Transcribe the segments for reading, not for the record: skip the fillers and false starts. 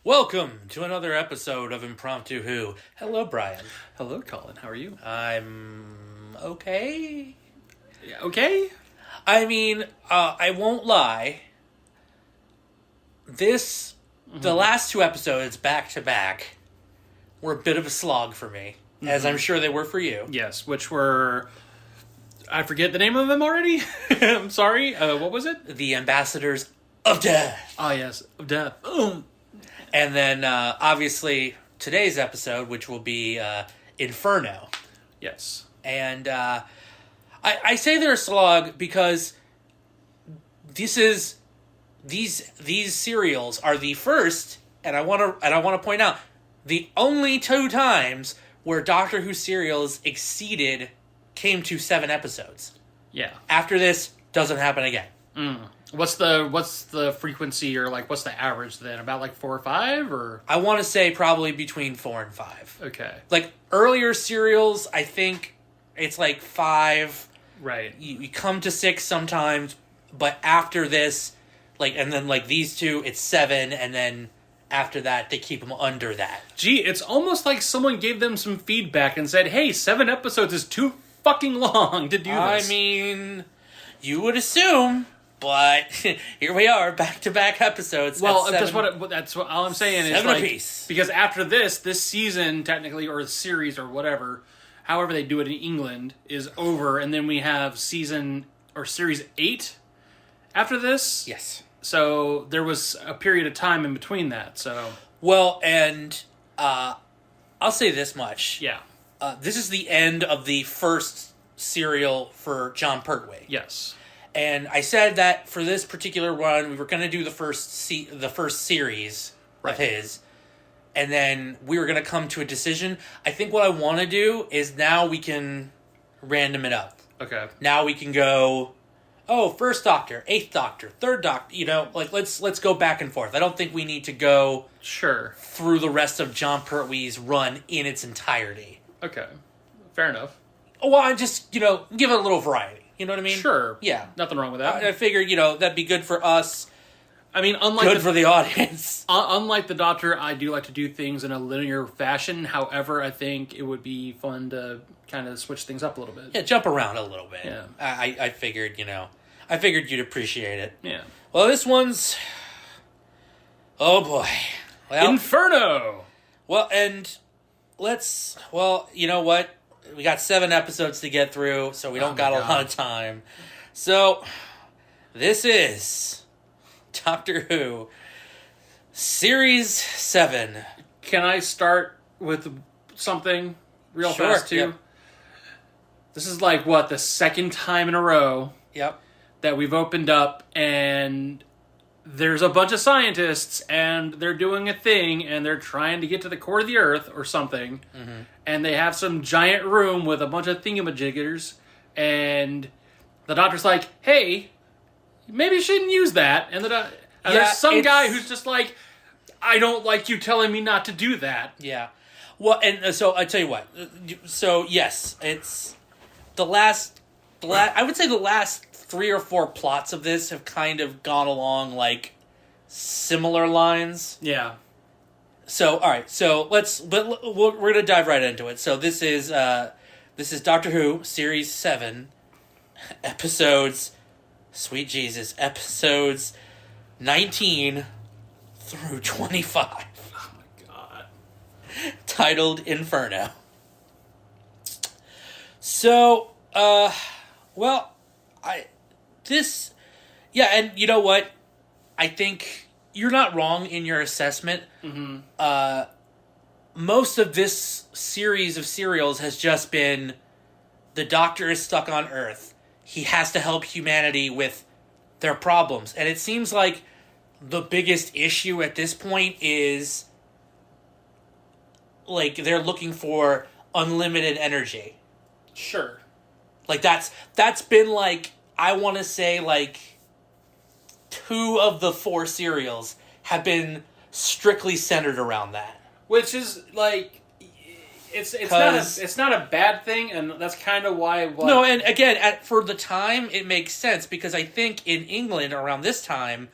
Welcome to another episode of Impromptu Who. Hello, Brian. Hello, Colin. How are you? I'm okay. Okay? I mean, I won't lie. The last two episodes back to back were a bit of a slog for me, as I'm sure they were for you. Yes, which were... I forget the name of them already. I'm sorry. What was it? The Ambassadors of Death. Oh, yes. Of Death. And then, obviously, today's episode, which will be Inferno. Yes. And I say they're a slog because these serials are the first, and I want to point out, the only two times where Doctor Who serials came to 7 episodes. Yeah. After this, doesn't happen again. What's the frequency, or what's the average then? About 4 or 5, or? I want to say probably between 4 and 5. Okay. Earlier serials, I think it's 5. Right. You come to 6 sometimes, but after this, and then these two, it's 7, and then after that, they keep them under that. Gee, it's almost like someone gave them some feedback and said, hey, 7 episodes is too fucking long to do this. I mean, you would assume, but here we are, back-to-back episodes. Well, that's what all I'm saying is 7 apiece. Because after this season technically, or the series or whatever, however they do it in England, is over, and then we have series 8 after this. Yes. So there was a period of time in between that. So well, and I'll say this much. Yeah. This is the end of the first serial for Jon Pertwee. Yes. And I said that for this particular run, we were going to do the first series of his, and then we were going to come to a decision. I think what I want to do is now we can random it up. Okay. Now we can go, First Doctor, 8th Doctor, 3rd Doctor. Let's go back and forth. I don't think we need to go through the rest of Jon Pertwee's run in its entirety. Okay. Fair enough. Well, I just give it a little variety. You know what I mean? Sure. Yeah. Nothing wrong with that. I figured, that'd be good for us. I mean, for the audience. Unlike the Doctor, I do like to do things in a linear fashion. However, I think it would be fun to kind of switch things up a little bit. Yeah, jump around a little bit. Yeah. I figured, I figured you'd appreciate it. Yeah. Well, this one's... Oh, boy. Well, Inferno! Well, and let's... Well, you know what? We got 7 episodes to get through, so we don't got a lot of time. So, this is Doctor Who, Series 7. Can I start with something real fast, too? Yep. This is the second time in a row that we've opened up, and there's a bunch of scientists, and they're doing a thing, and they're trying to get to the core of the Earth, or something. Mm-hmm. And they have some giant room with a bunch of thingamajiggers, and the Doctor's like, hey, maybe you shouldn't use that. And there's some guy who's just like, I don't like you telling me not to do that. Yeah. Well, and so I tell you what. So, yes, it's the last I would say the last 3 or 4 plots of this have kind of gone along similar lines. Yeah. So, all right. So we're going to dive right into it. So this is Doctor Who Series 7, episodes. Sweet Jesus, episodes 19 through 25. Oh my god. Titled Inferno. So, and you know what? I think you're not wrong in your assessment. Mm-hmm. Most of this series of serials has just been the Doctor is stuck on Earth. He has to help humanity with their problems. And it seems like the biggest issue at this point is they're looking for unlimited energy. Sure. That's been I want to say 2 of the 4 serials have been strictly centered around that. Which is it's not a bad thing, and that's kind of why. No, and again, for the time, it makes sense because I think in England around this time,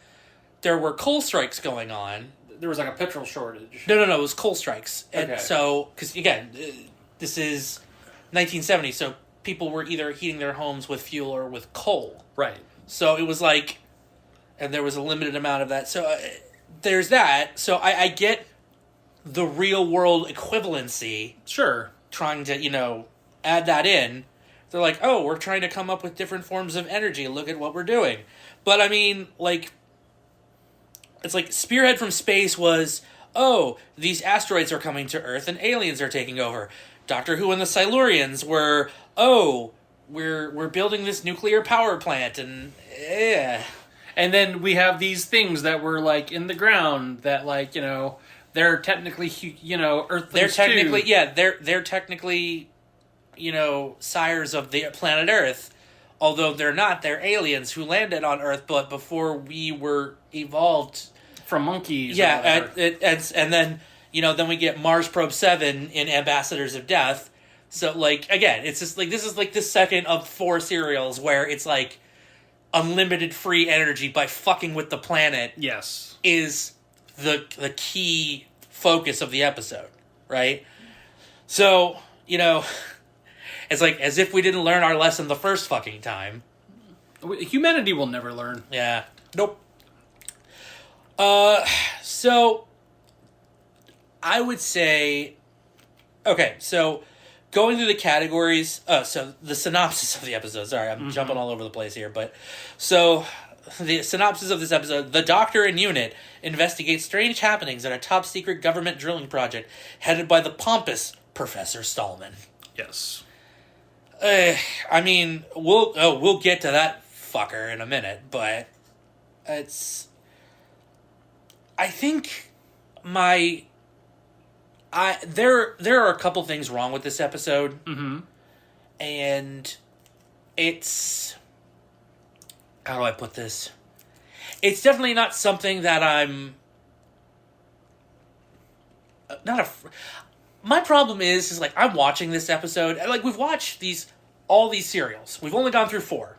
there were coal strikes going on. there was like a petrol shortage. No, it was coal strikes. And okay. so, because again, this is 1970, so people were either heating their homes with fuel or with coal. Right. So it was like, and there was a limited amount of that. So there's that. So I get the real world equivalency. Sure. Trying to, add that in. They're like, oh, we're trying to come up with different forms of energy. Look at what we're doing. But I mean, like, it's like Spearhead from Space was, oh, these asteroids are coming to Earth and aliens are taking over. Doctor Who and the Silurians were, oh, we're building this nuclear power plant and yeah. And then we have these things that were like in the ground that like, they're technically, Earthlings They're technically, too. yeah, they're technically, sires of the planet Earth. Although they're not, they're aliens who landed on Earth, but before we were evolved from monkeys. Yeah, and then then we get Mars Probe 7 in Ambassadors of Death. So like again, it's just like this is like the second of 4 serials where it's like unlimited free energy by fucking with the planet. Yes, is the key focus of the episode, right? So it's like as if we didn't learn our lesson the first fucking time. Humanity will never learn. Yeah. Nope. So I would say, okay, so going through the categories, so the synopsis of the episode, sorry, I'm jumping all over the place here, but so the synopsis of this episode, the Doctor and Unit investigate strange happenings at a top secret government drilling project headed by the pompous Professor Stallman. Yes. I mean, we'll get to that fucker in a minute, but I think there are a couple things wrong with this episode, and it's, how do I put this? It's definitely not something that I'm my problem is like I'm watching this episode, and like we've watched all these serials. We've only gone through 4.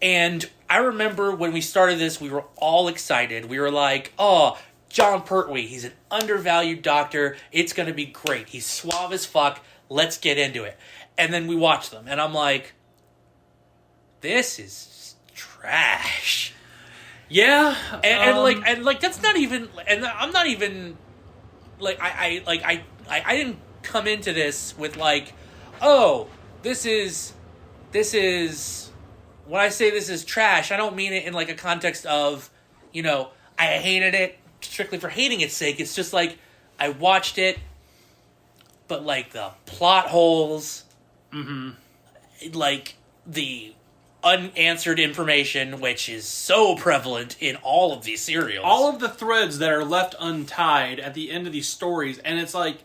And I remember when we started this, we were all excited. We were like, oh, John Pertwee, he's an undervalued doctor. It's going to be great. He's suave as fuck. Let's get into it. And then we watch them, and I'm like, this is trash. Yeah. And that's not even, and I'm not even, like, I didn't come into this with like, oh, this is, when I say this is trash, I don't mean it in like a context of, I hated it strictly for hating its sake. It's just like, I watched it, but like the plot holes, like the unanswered information, which is so prevalent in all of these serials. All of the threads that are left untied at the end of these stories, and it's like,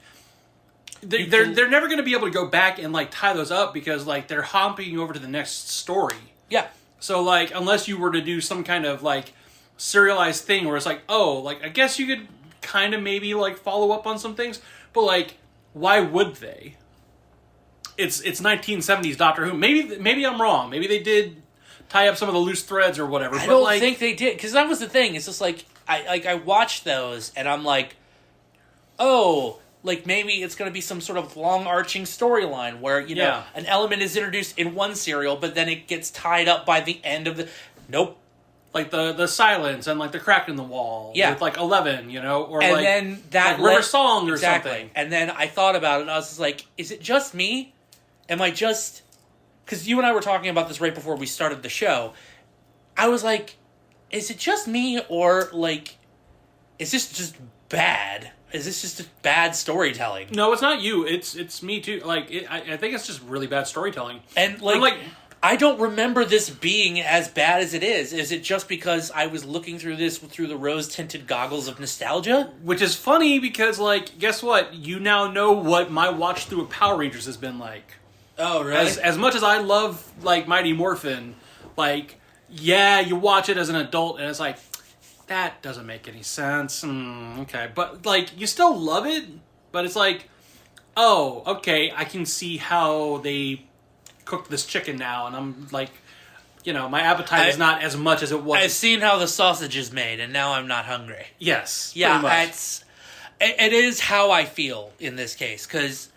they're never going to be able to go back and like tie those up because like they're hopping over to the next story. Yeah. So like unless you were to do some kind of like serialized thing where it's like, oh, like I guess you could kind of maybe like follow up on some things, but like why would they? It's 1970s Doctor Who. Maybe I'm wrong. Maybe they did tie up some of the loose threads or whatever. I don't think they did, because that was the thing. It's just like I watched those and I'm like, oh, like maybe it's going to be some sort of long-arching storyline where, an element is introduced in one serial, but then it gets tied up by the end of the... Nope. Like the silence and like the crack in the wall. Yeah. With like 11, or and like... then that like River Song or something. And then I thought about it and I was just like, is it just me? Am I just... Because you and I were talking about this right before we started the show. I was like, is it just me or like... Is this just bad? Is this just bad storytelling? No, it's not you. It's me too. Like, I think it's just really bad storytelling. And like, I don't remember this being as bad as it is. Is it just because I was looking through this through the rose-tinted goggles of nostalgia? Which is funny because, like, guess what? You now know what my watch through of Power Rangers has been like. Oh, really? As much as I love, like, Mighty Morphin, like, yeah, you watch it as an adult and it's like, that doesn't make any sense. Okay. But, like, you still love it, but it's like, oh, okay, I can see how they cook this chicken now, and I'm, like, my appetite is not as much as it was. I've seen how the sausage is made, and now I'm not hungry. Yes. Yeah, it is how I feel in this case, because,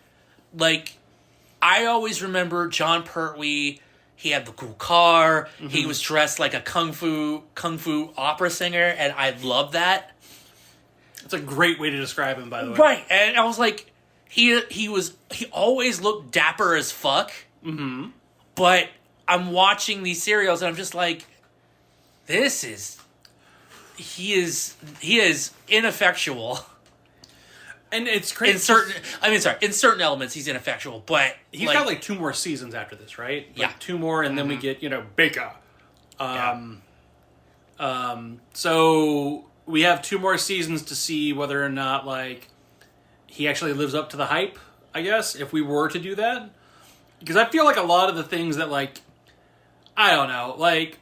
like, I always remember John Pertwee. He had the cool car. Mm-hmm. He was dressed like a kung fu opera singer, and I love that. That's a great way to describe him, by the way. Right, and I was like, he always looked dapper as fuck. Mm-hmm. But I'm watching these serials, and I'm just like, he is ineffectual. And it's crazy. In certain elements, he's ineffectual, but he's got like 2 more seasons after this, right? Like yeah, 2 more, and then we get Baker. So we have 2 more seasons to see whether or not like he actually lives up to the hype. I guess if we were to do that, because I feel like a lot of the things that like I don't know, like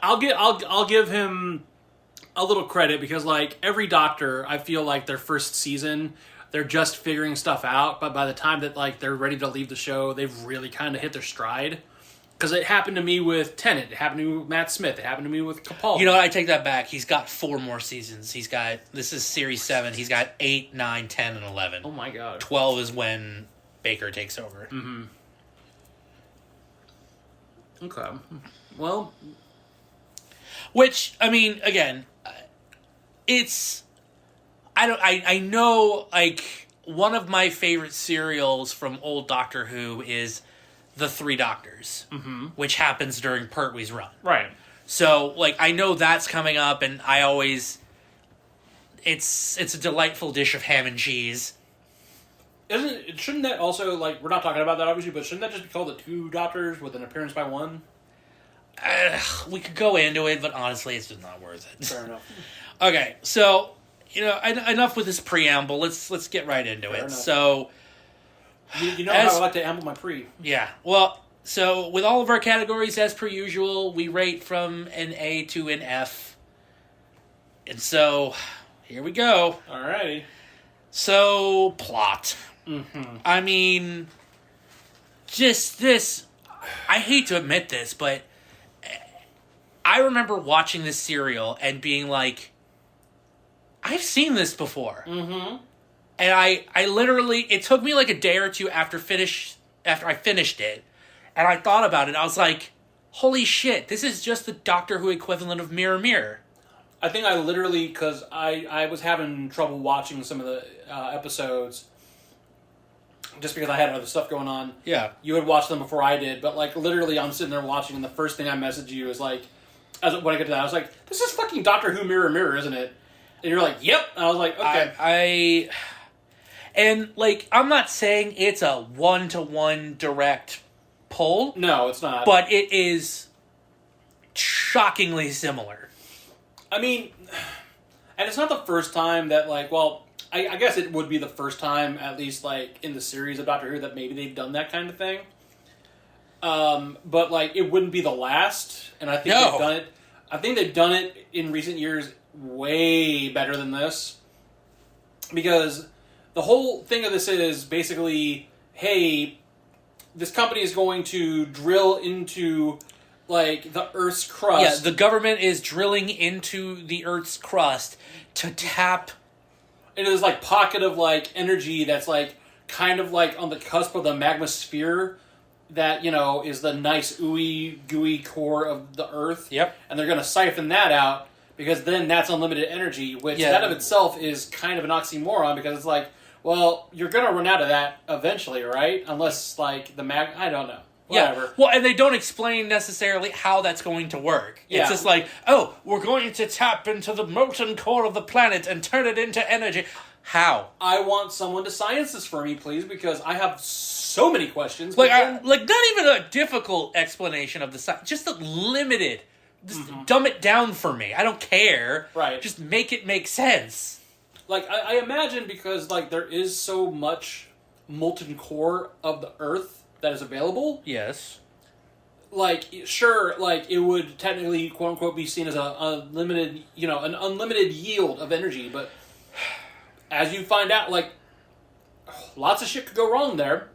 I'll give him a little credit because, like, every Doctor, I feel like their first season, they're just figuring stuff out, but by the time that, like, they're ready to leave the show, they've really kind of hit their stride. Because it happened to me with Tennant, it happened to me with Matt Smith, it happened to me with Capaldi. You know what, I take that back. He's got 4 more seasons. This is Series 7, he's got 8, 9, 10, and 11. Oh my god. 12 is when Baker takes over. Mm-hmm. Okay. Well... Which, I mean, again... I know, like, one of my favorite serials from old Doctor Who is The Three Doctors, mm-hmm. which happens during Pertwee's run. Right. So, like, I know that's coming up, and I always... It's a delightful dish of ham and cheese. Shouldn't that also, like, we're not talking about that, obviously, but shouldn't that just be called The Two Doctors with an appearance by one? We could go into it, but honestly, it's just not worth it. Fair enough. Okay, so, enough with this preamble. Let's get right into it. Enough. So, you know how I like to amble my pre. Yeah. Well, so with all of our categories, as per usual, we rate from an A to an F. And so, here we go. Alrighty. So, plot. Mm-hmm. I mean, just this... I hate to admit this, but I remember watching this serial and being like, I've seen this before. Mm-hmm. And I literally, it took me like a day or two after I finished it, and I thought about it. I was like, holy shit, this is just the Doctor Who equivalent of Mirror Mirror. I think I literally, because I was having trouble watching some of the episodes, just because I had other stuff going on. Yeah. You had watched them before I did, but like literally I'm sitting there watching, and the first thing I messaged you is like, when I get to that, I was like, this is fucking Doctor Who Mirror Mirror, isn't it? And you're like, yep. And I was like, okay. And, like, I'm not saying it's a one-to-one direct pull. No, it's not. But it is shockingly similar. I mean, and it's not the first time that, like, well, I guess it would be the first time, at least, like, in the series of Doctor Who, that maybe they've done that kind of thing. But, like, it wouldn't be the last, and I think they've done it. I think they've done it in recent years way better than this. Because the whole thing of this is basically, hey, this company is going to drill into, like, the Earth's crust. Yeah, the government is drilling into the Earth's crust to tap into this, like, pocket of, like, energy that's, like, kind of, like, on the cusp of the magma sphere that, is the nice, ooey, gooey core of the Earth. Yep. And they're going to siphon that out, because then that's unlimited energy, which that of itself is kind of an oxymoron, because it's like, well, you're going to run out of that eventually, right? Unless, like, I don't know. Whatever. Yeah. Well, and they don't explain necessarily how that's going to work. Yeah. It's just like, oh, we're going to tap into the molten core of the planet and turn it into energy. How? I want someone to science this for me, please, because I have so many questions. Like, not even a difficult explanation of the science, just a limited. Just dumb it down for me. I don't care. Right. Just make it make sense. Like, I imagine because, like, there is so much molten core of the Earth that is available. Yes. Like, sure, like, it would technically, quote-unquote, be seen as an unlimited yield of energy, but as you find out, like, lots of shit could go wrong there.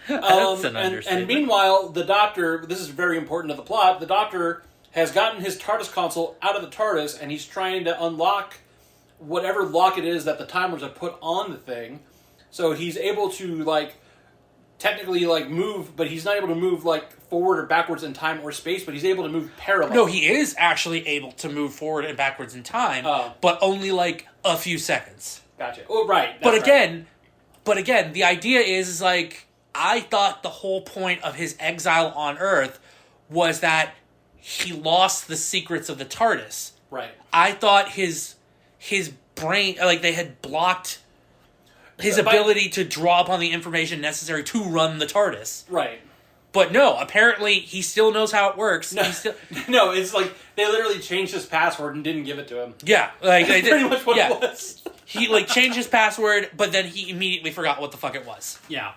That's an understatement. And meanwhile, the Doctor, this is very important to the plot, the Doctor has gotten his TARDIS console out of the TARDIS, and he's trying to unlock whatever lock it is that the Timers have put on the thing. So he's able to, like, technically, like, move, but he's not able to move, like, forward or backwards in time or space, but he's able to move parallel. No, he is actually able to move forward and backwards in time, but only, like, a few seconds. Gotcha. Oh, right. But again, the idea is, like, I thought the whole point of his exile on Earth was that he lost the secrets of the TARDIS. Right. I thought his brain, like, they had blocked his ability to draw upon the information necessary to run the TARDIS. Right. But no, apparently he still knows how it works. No, no, it's like they literally changed his password and didn't give it to him. Yeah, like they did. Pretty much what it was. He, like, changed his password, but then he immediately forgot what the fuck it was. Yeah.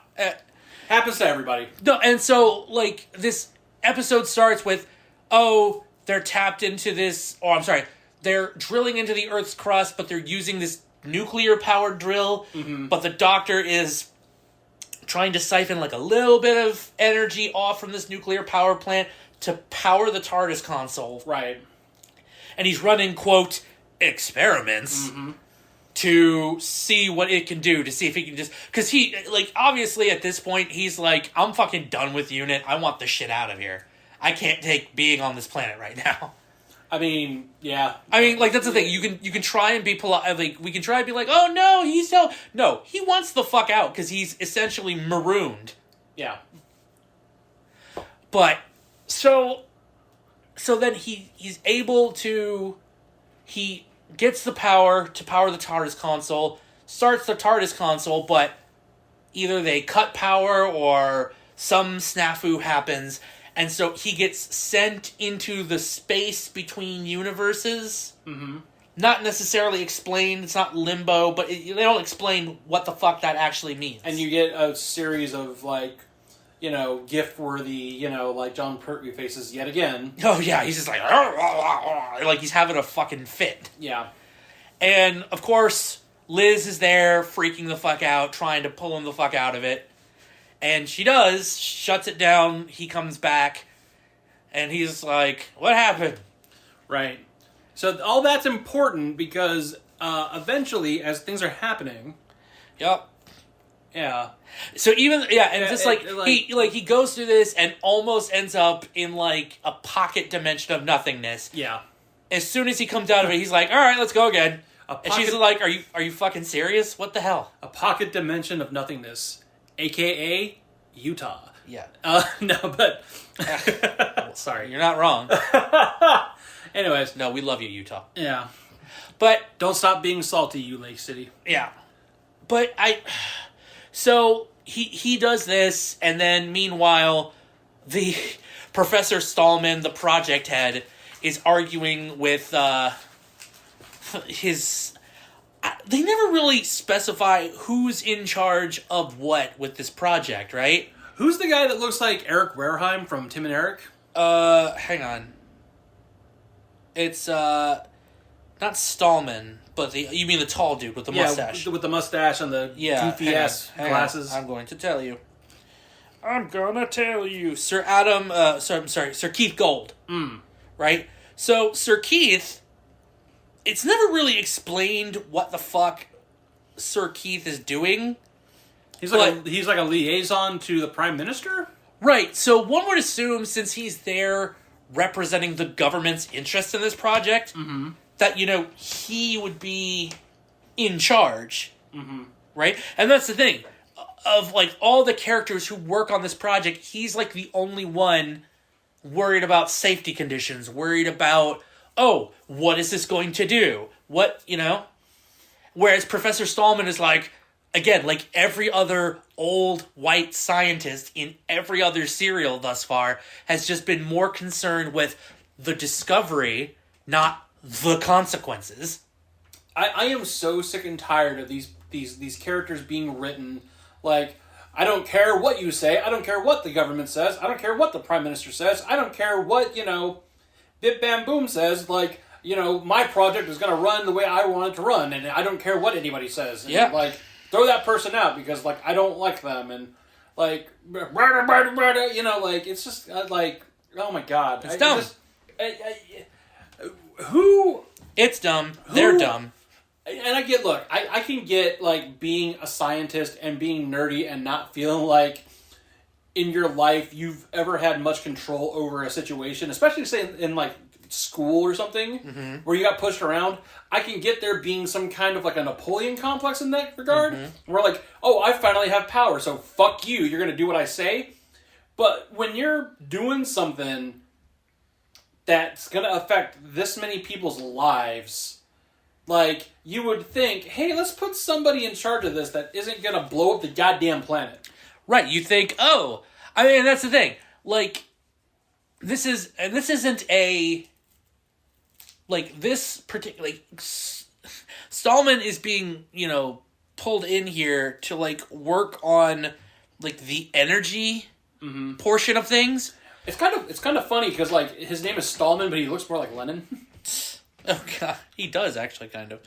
Happens to everybody. No, and so, like, this episode starts with, oh, they're tapped into this, they're drilling into the Earth's crust, but they're using this nuclear-powered drill, but the Doctor is trying to siphon, like, a little bit of energy off from this nuclear power plant to power the TARDIS console. Right. And he's running, quote, experiments to see what it can do, to see if he can just... Because he, like, obviously at this point, he's like, I'm fucking done with UNIT. I want the shit out of here. I can't take being on this planet right now. I mean, yeah. I mean, like, that's the thing. You can try and be polite. Like, we can try and be like, oh, no, he's so... No, he wants the fuck out, because he's essentially marooned. Yeah. But, so then he's able to... He gets the power to power the TARDIS console, starts the TARDIS console, but either they cut power or some snafu happens... And so he gets sent into the space between universes. Not necessarily explained. It's not limbo, but they don't explain what the fuck that actually means. And you get a series of, like, you know, gift-worthy, you know, like John Pertwee faces yet again. Oh, yeah. He's just like... Like he's having a fucking fit. Yeah. And, of course, Liz is there freaking the fuck out, trying to pull him the fuck out of it. And she does, shuts it down, he comes back, and he's like, what happened? Right. So all that's important because eventually, as things are happening... Yep. Yeah. So even, and just he goes through this and almost ends up in, like, a pocket dimension of nothingness. Yeah. As soon as he comes out of it, he's like, alright, let's go again. And she's like, are you fucking serious? What the hell? A pocket dimension of nothingness. A.K.A. Utah. Yeah. No, but... Well, sorry, you're not wrong. Anyways. No, we love you, Utah. Yeah. But... Don't stop being salty, you Lake City. Yeah. But So, he does this, and then, meanwhile, the Professor Stallman, the project head, is arguing with his... They never really specify who's in charge of what with this project, right? Who's the guy that looks like Eric Wareheim from Tim and Eric? Hang on. It's, not Stallman, but you mean the tall dude with the mustache. With the mustache and the goofy-ass glasses. I'm going to tell you. Sir Keith Gold. Right? So, Sir Keith... It's never really explained what the fuck Sir Keith is doing. He's like a liaison to the Prime Minister? Right, so one would assume, since he's there representing the government's interest in this project, that, you know, he would be in charge. Right? And that's the thing. Of, like, all the characters who work on this project, he's, like, the only one worried about safety conditions, worried about... Oh, what is this going to do? What, you know? Whereas Professor Stallman is like, again, like every other old white scientist in every other serial thus far, has just been more concerned with the discovery, not the consequences. I am so sick and tired of these characters being written like, I don't care what you say, I don't care what the government says, I don't care what the Prime Minister says, I don't care what, you know... Bip Bam Boom says, like, you know, my project is going to run the way I want it to run, and I don't care what anybody says. And, like, throw that person out because, like, I don't like them. And, like, you know, like, it's just, like, oh my god. It's dumb. Who... It's dumb. They're dumb. And I can get, like, being a scientist and being nerdy and not feeling like in your life you've ever had much control over a situation, especially, say, in like, school or something, where you got pushed around. I can get there being some kind of, like, a Napoleon complex in that regard, where, like, oh, I finally have power, so fuck you, you're gonna do what I say. But when you're doing something that's gonna affect this many people's lives... Like, you would think, hey, let's put somebody in charge of this that isn't going to blow up the goddamn planet. Right, you think, oh, I mean, that's the thing. Like, this isn't a, like, this particular, like, Stallman is being, you know, pulled in here to, like, work on, like, the energy portion of things. It's kind of funny, because, like, his name is Stallman, but he looks more like Lenin. Oh god, he does actually kind of.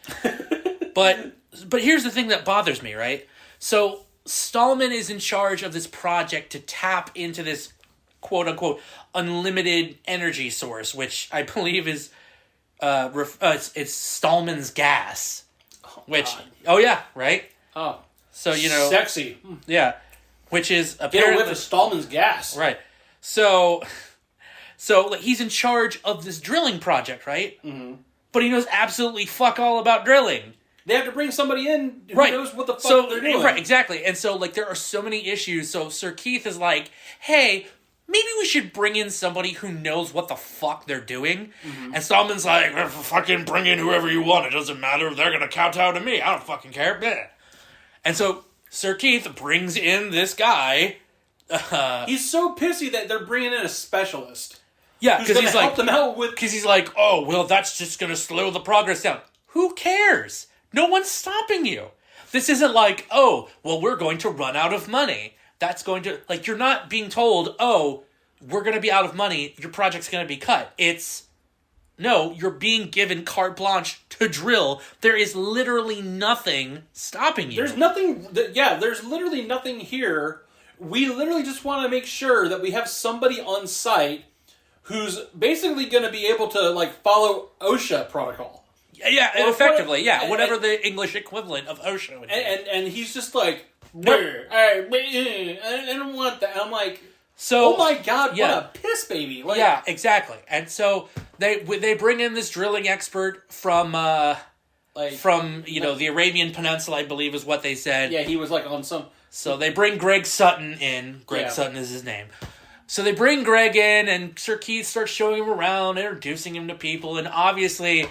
But here's the thing that bothers me, right? So Stallman is in charge of this project to tap into this quote unquote unlimited energy source, which I believe is it's Stallman's gas. Which oh yeah, right? Oh. So you know sexy. Yeah. Which is apparently get a whiff of Stallman's gas. Right. So like, he's in charge of this drilling project, right? Mm-hmm. But he knows absolutely fuck all about drilling. They have to bring somebody in who knows what the fuck they're doing. Right, exactly. And so, like, there are so many issues. So Sir Keith is like, hey, maybe we should bring in somebody who knows what the fuck they're doing. Mm-hmm. And Stallman's like, fucking bring in whoever you want. It doesn't matter. They're going to kowtow to me. I don't fucking care. Bleh. And so Sir Keith brings in this guy. He's so pissy that they're bringing in a specialist. Yeah, because he's like, help them out with... Because he's like, oh, well, that's just going to slow the progress down. Who cares? No one's stopping you. This isn't like, oh, well, we're going to run out of money. That's going to... Like, you're not being told, oh, we're going to be out of money. Your project's going to be cut. It's... No, you're being given carte blanche to drill. There is literally nothing stopping you. There's nothing... Yeah, there's literally nothing here. We literally just want to make sure that we have somebody on site who's basically going to be able to, like, follow OSHA protocol. Yeah, effectively, whatever the English equivalent of OSHA would be. And he's just like, I don't want that. And I'm like, so, oh my god, what a piss baby. Like, yeah, exactly. And so they bring in this drilling expert from the Arabian Peninsula, I believe is what they said. Yeah, he was like on some... So they bring Greg Sutton in. Greg Sutton is his name. So they bring Greg in, and Sir Keith starts showing him around, introducing him to people, and obviously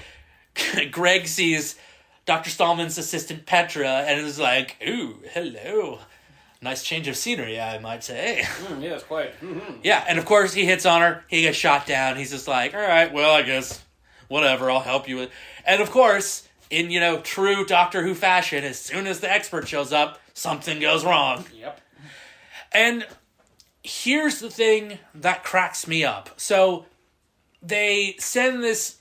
Greg sees Dr. Stallman's assistant Petra, and is like, ooh, hello. Nice change of scenery, I might say. Yes, quite. Mm-hmm. Yeah, and of course he hits on her, he gets shot down, he's just like, alright, well, I guess, whatever, I'll help you with... And of course, in, true Doctor Who fashion, as soon as the expert shows up, something goes wrong. Yep. And... here's the thing that cracks me up. So, they send this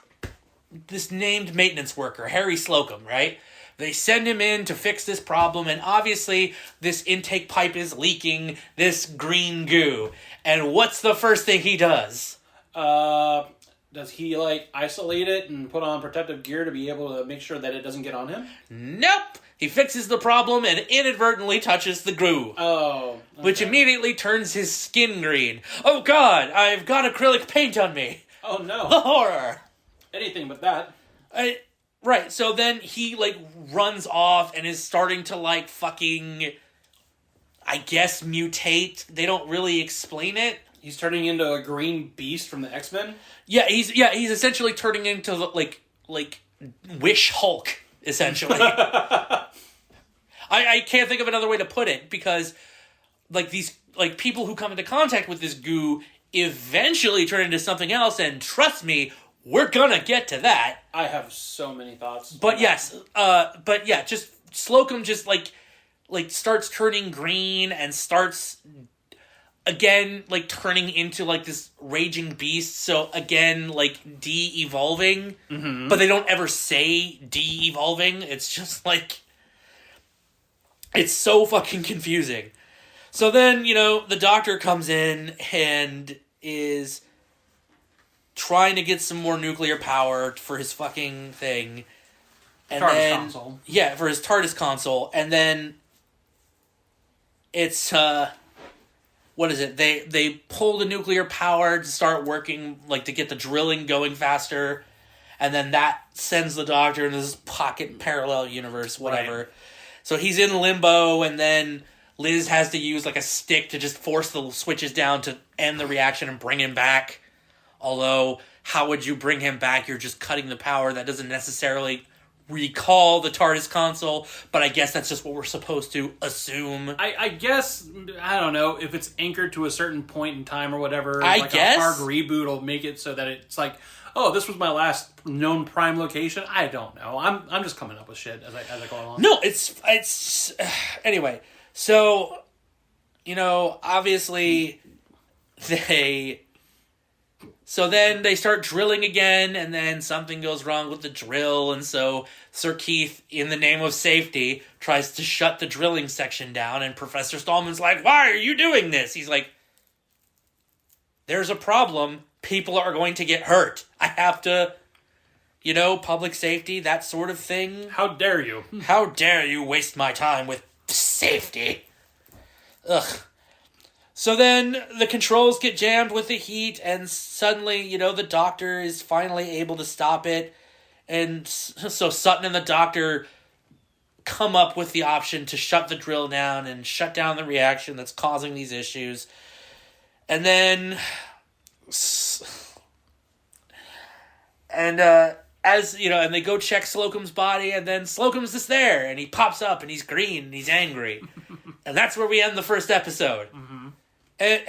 named maintenance worker, Harry Slocum, right? They send him in to fix this problem, and obviously, this intake pipe is leaking this green goo. And what's the first thing he does? Does he, like, isolate it and put on protective gear to be able to make sure that it doesn't get on him? Nope! He fixes the problem and inadvertently touches the glue. Oh. Okay. Which immediately turns his skin green. Oh god, I've got acrylic paint on me. Oh no. The horror. Anything but that. Right, so then he, like, runs off and is starting to, like, fucking, I guess, mutate. They don't really explain it. He's turning into a green beast from the X-Men? Yeah, he's essentially turning into, like Wish Hulk. Essentially. I can't think of another way to put it, because like these like people who come into contact with this goo eventually turn into something else, and trust me, we're gonna get to that. I have so many thoughts. But yes, just Slocum just like starts turning green and starts again like turning into like this raging beast, so again like de-evolving, but they don't ever say de-evolving. It's just like, it's so fucking confusing. So then, the doctor comes in and is trying to get some more nuclear power for his fucking thing. And TARDIS console. Yeah, for his TARDIS console. And then it's, what is it? They pull the nuclear power to start working, like to get the drilling going faster. And then that sends the doctor into this pocket parallel universe, whatever. Right. So he's in limbo, and then Liz has to use like a stick to just force the switches down to end the reaction and bring him back. Although, how would you bring him back? You're just cutting the power. That doesn't necessarily recall the TARDIS console, but I guess that's just what we're supposed to assume. I guess, I don't know, if it's anchored to a certain point in time or whatever, I guess a hard reboot will make it so that it's like, oh, this was my last known prime location. I don't know. I'm just coming up with shit as I go along. No, it's anyway. So, obviously So then they start drilling again, and then something goes wrong with the drill, and so Sir Keith, in the name of safety, tries to shut the drilling section down, and Professor Stallman's like, "Why are you doing this?" He's like, "There's a problem. People are going to get hurt. I have to, public safety, that sort of thing. How dare you? How dare you waste my time with safety?" Ugh. So then the controls get jammed with the heat, and suddenly, the doctor is finally able to stop it. And so Sutton and the doctor come up with the option to shut the drill down and shut down the reaction that's causing these issues. And then, and they go check Slocum's body, and then Slocum's just there, and he pops up, and he's green, and he's angry. And that's where we end the first episode. Mm-hmm. And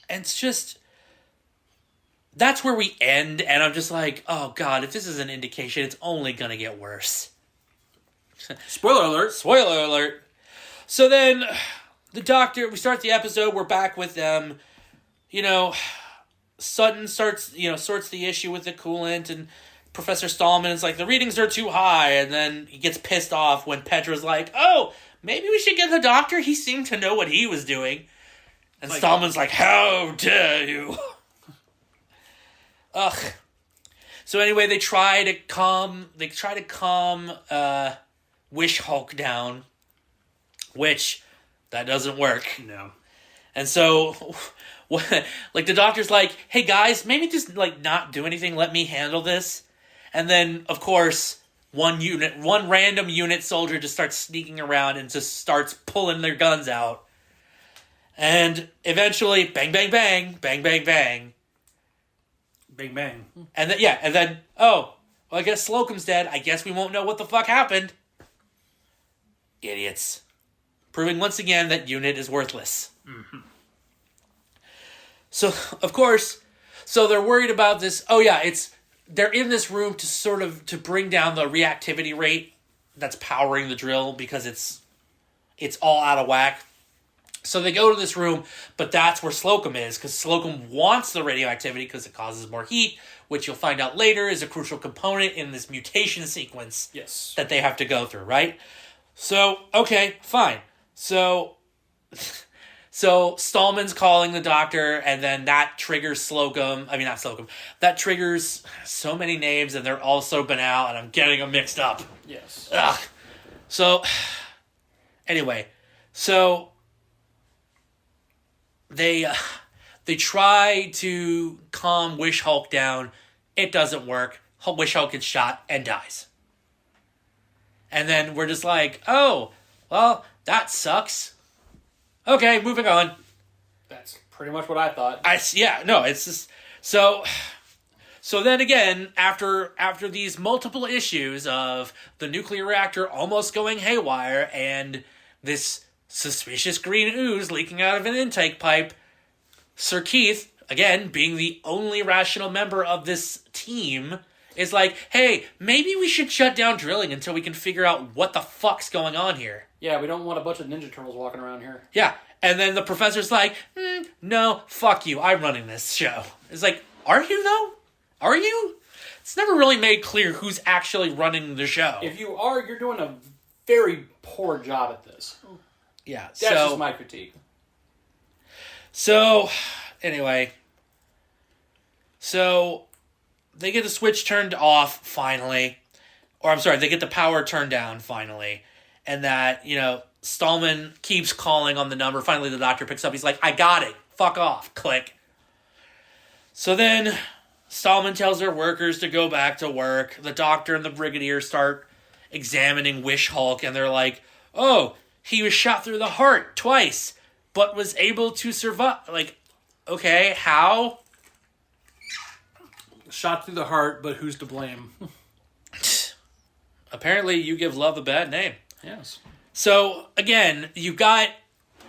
it's just, that's where we end, and I'm just like, oh god, if this is an indication, it's only gonna get worse. Spoiler alert. Spoiler alert. So then, the doctor, we start the episode, we're back with them, Sutton sorts the issue with the coolant, and Professor Stallman is like, the readings are too high, and then he gets pissed off when Petra's like, oh, maybe we should get the doctor, he seemed to know what he was doing. And Stallman's like, how dare you? Ugh. So anyway, they try to calm Wish Hulk down, which, that doesn't work. No. And so, the doctor's like, hey guys, maybe just, not do anything, let me handle this. And then, of course, one random unit soldier just starts sneaking around and just starts pulling their guns out. And eventually, bang, bang, bang, bang, bang, bang. Bang, bang. And then, oh, well, I guess Slocum's dead. I guess we won't know what the fuck happened. Idiots. Proving once again that unit is worthless. Mm-hmm. So, of course, they're worried about this. Oh yeah, they're in this room to bring down the reactivity rate that's powering the drill because it's all out of whack. So they go to this room, but that's where Slocum is, because Slocum wants the radioactivity because it causes more heat, which you'll find out later is a crucial component in this mutation sequence that they have to go through, right? So, okay, fine. So Stallman's calling the doctor, and then that triggers Slocum. I mean, not Slocum. That triggers so many names, and they're all so banal, and I'm getting them mixed up. Yes. Ugh. So, anyway, they try to calm Wish Hulk down. It doesn't work. Wish Hulk gets shot and dies. And then we're just like, oh, well, that sucks. Okay, moving on. That's pretty much what I thought. It's just so then again, after these multiple issues of the nuclear reactor almost going haywire and this suspicious green ooze leaking out of an intake pipe, Sir Keith, again, being the only rational member of this team, is like, hey, maybe we should shut down drilling until we can figure out what the fuck's going on here. Yeah, we don't want a bunch of Ninja Turtles walking around here. Yeah, and then the professor's like, no, fuck you, I'm running this show. It's like, are you though? Are you? It's never really made clear who's actually running the show. If you are, you're doing a very poor job at this. Yeah. That's just my critique. So, anyway. So, they get the switch turned off, finally. Or, I'm sorry, they get the power turned down, finally. And that, Stallman keeps calling on the number. Finally, the doctor picks up. He's like, I got it. Fuck off. Click. So then, Stallman tells their workers to go back to work. The doctor and the brigadier start examining Wish Hulk. And they're like, oh, he was shot through the heart twice. But was able to survive. Like, okay, how? Shot through the heart, but who's to blame? Apparently, you give love a bad name. Yes. So again, you got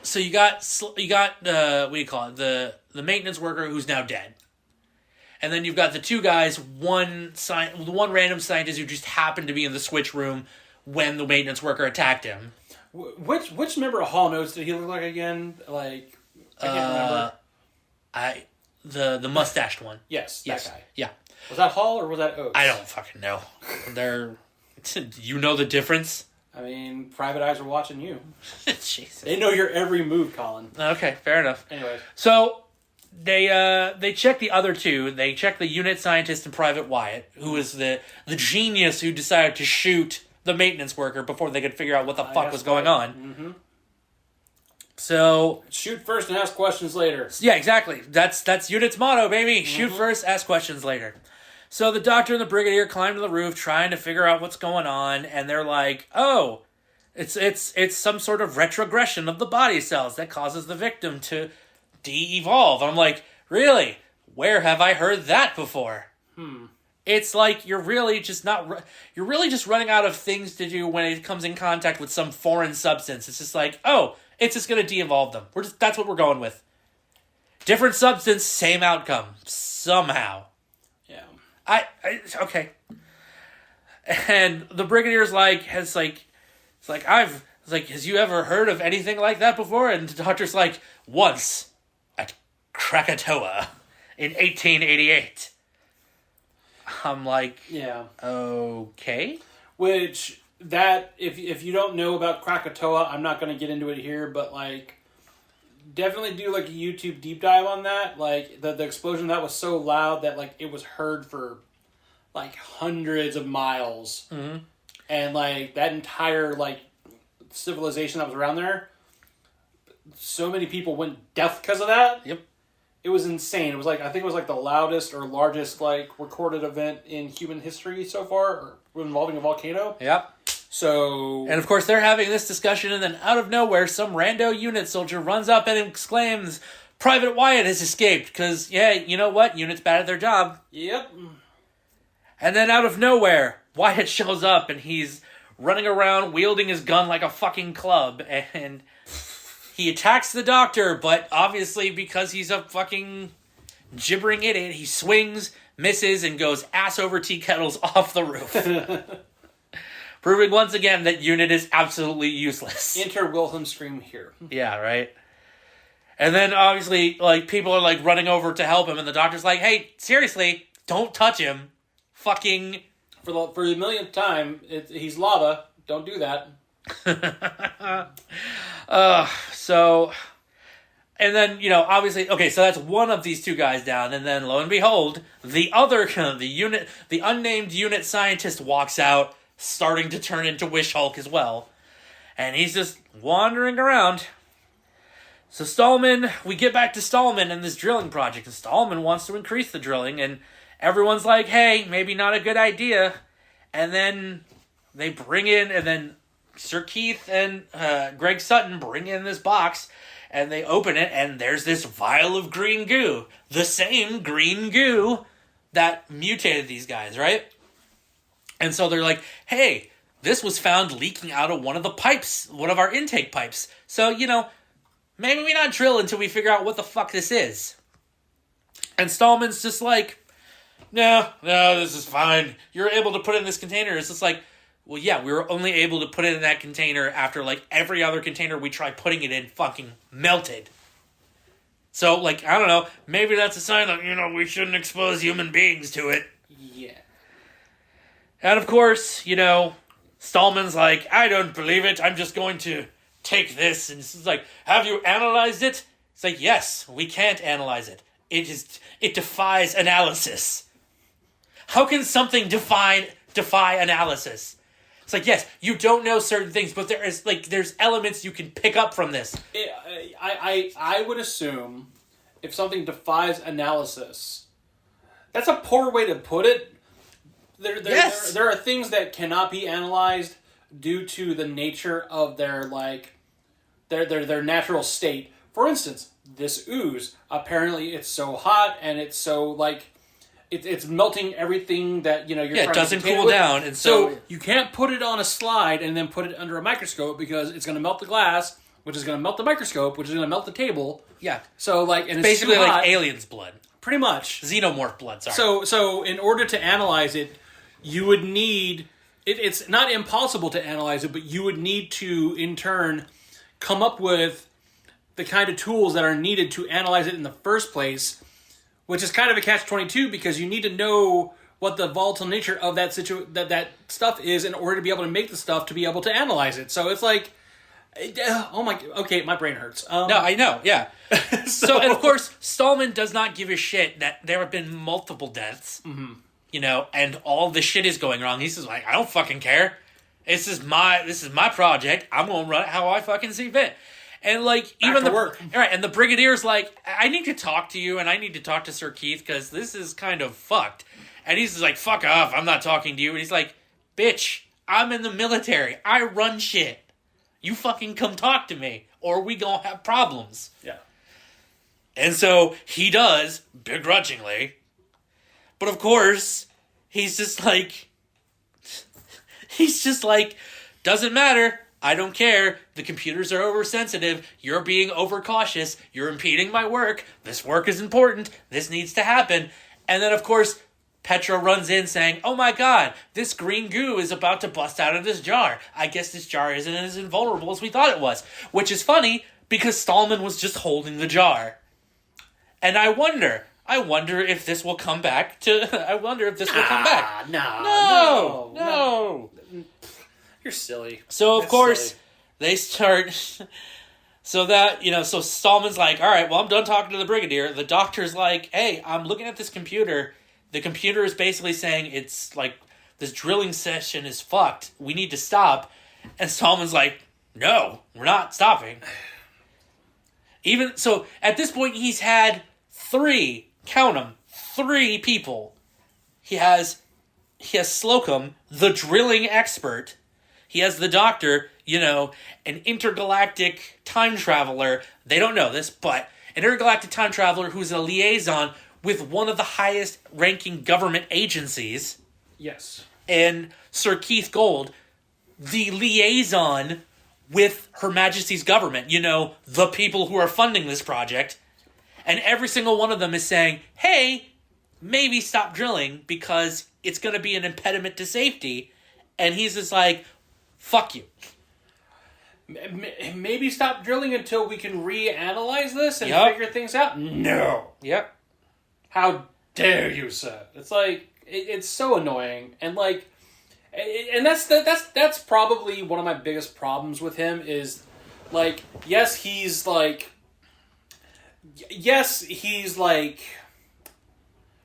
what do you call it? The maintenance worker who's now dead, and then you've got the two guys, one random scientist who just happened to be in the switch room when the maintenance worker attacked him. Which member of Hall Notes did he look like again? Like I can't remember. The mustached one. Yes, that guy. Yeah. Was that Hall or was that Oates? I don't fucking know. You know the difference? I mean, private eyes are watching you. Jesus. They know your every move, Colin. Okay, fair enough. Anyways. So, they check the other two. They check the unit scientist and Private Wyatt, who is the genius who decided to shoot the maintenance worker before they could figure out what the fuck was going on. Mm-hmm. So... shoot first and ask questions later. Yeah, exactly. That's Unit's motto, baby. Mm-hmm. Shoot first, ask questions later. So the doctor and the brigadier climb to the roof trying to figure out what's going on, and they're like, oh, it's some sort of retrogression of the body cells that causes the victim to de-evolve. I'm like, really? Where have I heard that before? It's like you're really just running out of things to do when it comes in contact with some foreign substance. It's just like, oh, it's just going to de-evolve them. That's what we're going with. Different substance, same outcome. Somehow. Yeah. Okay. And the brigadier's has you ever heard of anything like that before? And the doctor's like, once at Krakatoa in 1888. I'm like, yeah, okay. Which that if you don't know about Krakatoa, I'm not going to get into it here, but definitely do a YouTube deep dive on that. The explosion that was so loud that it was heard for hundreds of miles, mm-hmm. and that entire civilization that was around there. So many people went deaf because of that. Yep. It was insane. It was I think it was the loudest or largest recorded event in human history so far, or involving a volcano. Yep. So, and of course they're having this discussion, and then out of nowhere, some rando unit soldier runs up and exclaims, "Private Wyatt has escaped!" Because you know what? Unit's bad at their job. Yep. And then out of nowhere, Wyatt shows up, and he's running around wielding his gun like a fucking club, and he attacks the doctor, but obviously because he's a fucking gibbering idiot, he swings, misses, and goes ass over tea kettles off the roof. Proving once again that Unit is absolutely useless. Enter Wilhelm scream here. Yeah, right? And then obviously, people are running over to help him, and the doctor's like, hey, seriously, don't touch him. Fucking... For the millionth time, he's lava. Don't do that. So, and then, obviously, okay, so that's one of these two guys down, and then lo and behold, the unnamed unit scientist walks out, starting to turn into Wish Hulk as well, and he's just wandering around. So we get back to Stallman and this drilling project, and Stallman wants to increase the drilling, and everyone's like, hey, maybe not a good idea, and then they bring in, and then Sir Keith and Greg Sutton bring in this box, and they open it, and there's this vial of green goo. The same green goo that mutated these guys, right? And so they're like, hey, this was found leaking out of one of the pipes, one of our intake pipes. So, maybe we not drill until we figure out what the fuck this is. And Stallman's just like, no, this is fine. You're able to put it in this container. It's just like, well, yeah, we were only able to put it in that container after, every other container we tried putting it in fucking melted. So, I don't know, maybe that's a sign that, we shouldn't expose human beings to it. Yeah. And, of course, Stallman's like, I don't believe it. I'm just going to take this, and it's like, have you analyzed it? It's like, yes, we can't analyze it. It defies analysis. How can something defy analysis? It's like, yes, you don't know certain things, but there's elements you can pick up from this. I would assume if something defies analysis, that's a poor way to put it. There are things that cannot be analyzed due to the nature of their natural state. For instance, this ooze, apparently it's so hot and it's so it's melting everything that you're trying it doesn't to contain cool down, and so you can't put it on a slide and then put it under a microscope because it's going to melt the glass, which is going to melt the microscope, which is going to melt the table. Yeah. So and it's basically too hot, like aliens' blood. Pretty much. Xenomorph blood, sorry. So in order to analyze it, you would need... It's not impossible to analyze it, but you would need to, in turn, come up with the kind of tools that are needed to analyze it in the first place, which is kind of a catch-22 because you need to know what the volatile nature of that that stuff is in order to be able to make the stuff to be able to analyze it. So it's like... Oh my... Okay, my brain hurts. No, I know, yeah. So, and of course, Stallman does not give a shit that there have been multiple deaths, and all the shit is going wrong. He's just like, I don't fucking care. This is my project. I'm gonna run it how I fucking see fit. And even work. All right, and the Brigadier's like, I need to talk to you, and I need to talk to Sir Keith because this is kind of fucked. And he's just like, fuck off, I'm not talking to you. And he's like, bitch, I'm in the military. I run shit. You fucking come talk to me, or we gonna have problems. Yeah. And so he does, begrudgingly. But of course, he's just like, doesn't matter. I don't care. The computers are oversensitive. You're being overcautious. You're impeding my work. This work is important. This needs to happen. And then, of course, Petra runs in saying, oh my god, this green goo is about to bust out of this jar. I guess this jar isn't as invulnerable as we thought it was. Which is funny, because Stallman was just holding the jar. And I wonder if this will come back to... No. You're silly. So, of course, they start... So Stallman's like, all right, well, I'm done talking to the Brigadier. The doctor's like, hey, I'm looking at this computer. The computer is basically saying it's like, this drilling session is fucked. We need to stop. And Stallman's like, no, we're not stopping. Even so, at this point, he's had 3 people. He has Slocum, the drilling expert. He has the doctor, an intergalactic time traveler. They don't know this, but an intergalactic time traveler who's a liaison with one of the highest ranking government agencies. Yes. And Sir Keith Gold, the liaison with Her Majesty's government, the people who are funding this project. And every single one of them is saying, hey, maybe stop drilling because it's going to be an impediment to safety. And he's just like, fuck you. Maybe stop drilling until we can reanalyze this and figure things out? No. Yep. How dare you, sir? It's like, it's so annoying. And and that's probably one of my biggest problems with him is, yes, he's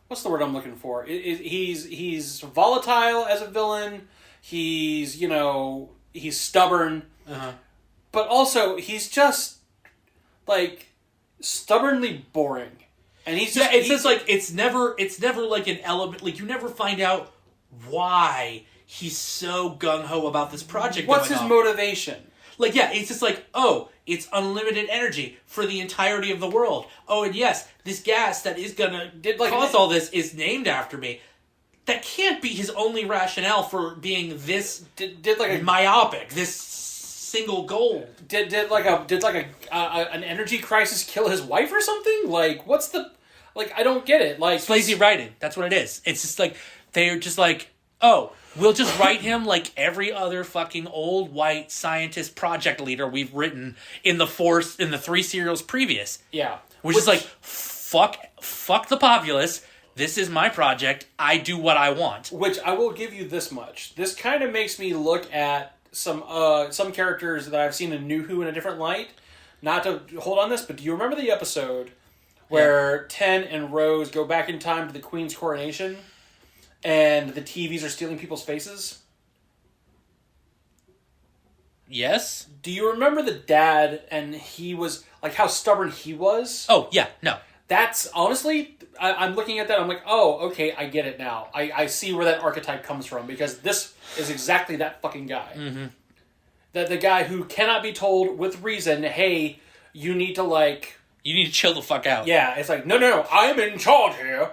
what's the word I'm looking for? He's volatile as a villain. He's, he's stubborn. Uh-huh. But also, he's just, stubbornly boring. And he's just... it's never an element, you never find out why he's so gung-ho about this project. What's his motivation? It's just it's unlimited energy for the entirety of the world. Oh, and yes, this gas that is gonna cause all this is named after me. That can't be his only rationale for being this myopic, this single goal. Did an energy crisis kill his wife or something? What's the... I don't get it. It's lazy writing. That's what it is. It's just they're just oh, we'll just write him like every other fucking old white scientist project leader we've written in the 3 serials previous. Yeah. Which is fuck the populace. This is my project. I do what I want. Which I will give you this much. This kind of makes me look at some characters that I've seen in New Who in a different light. Not to hold on this, but do you remember the episode where Ten and Rose go back in time to the Queen's coronation, and the TVs are stealing people's faces? Yes. Do you remember the dad, and he was, like, how stubborn he was? Oh, yeah, no. That's, honestly, I'm looking at that, I'm like, oh, okay, I get it now. I see where that archetype comes from, because this is exactly that fucking guy. Mm-hmm. The guy who cannot be told with reason, hey, you need to, like... You need to chill the fuck out. Yeah, it's like, no, I'm in charge here.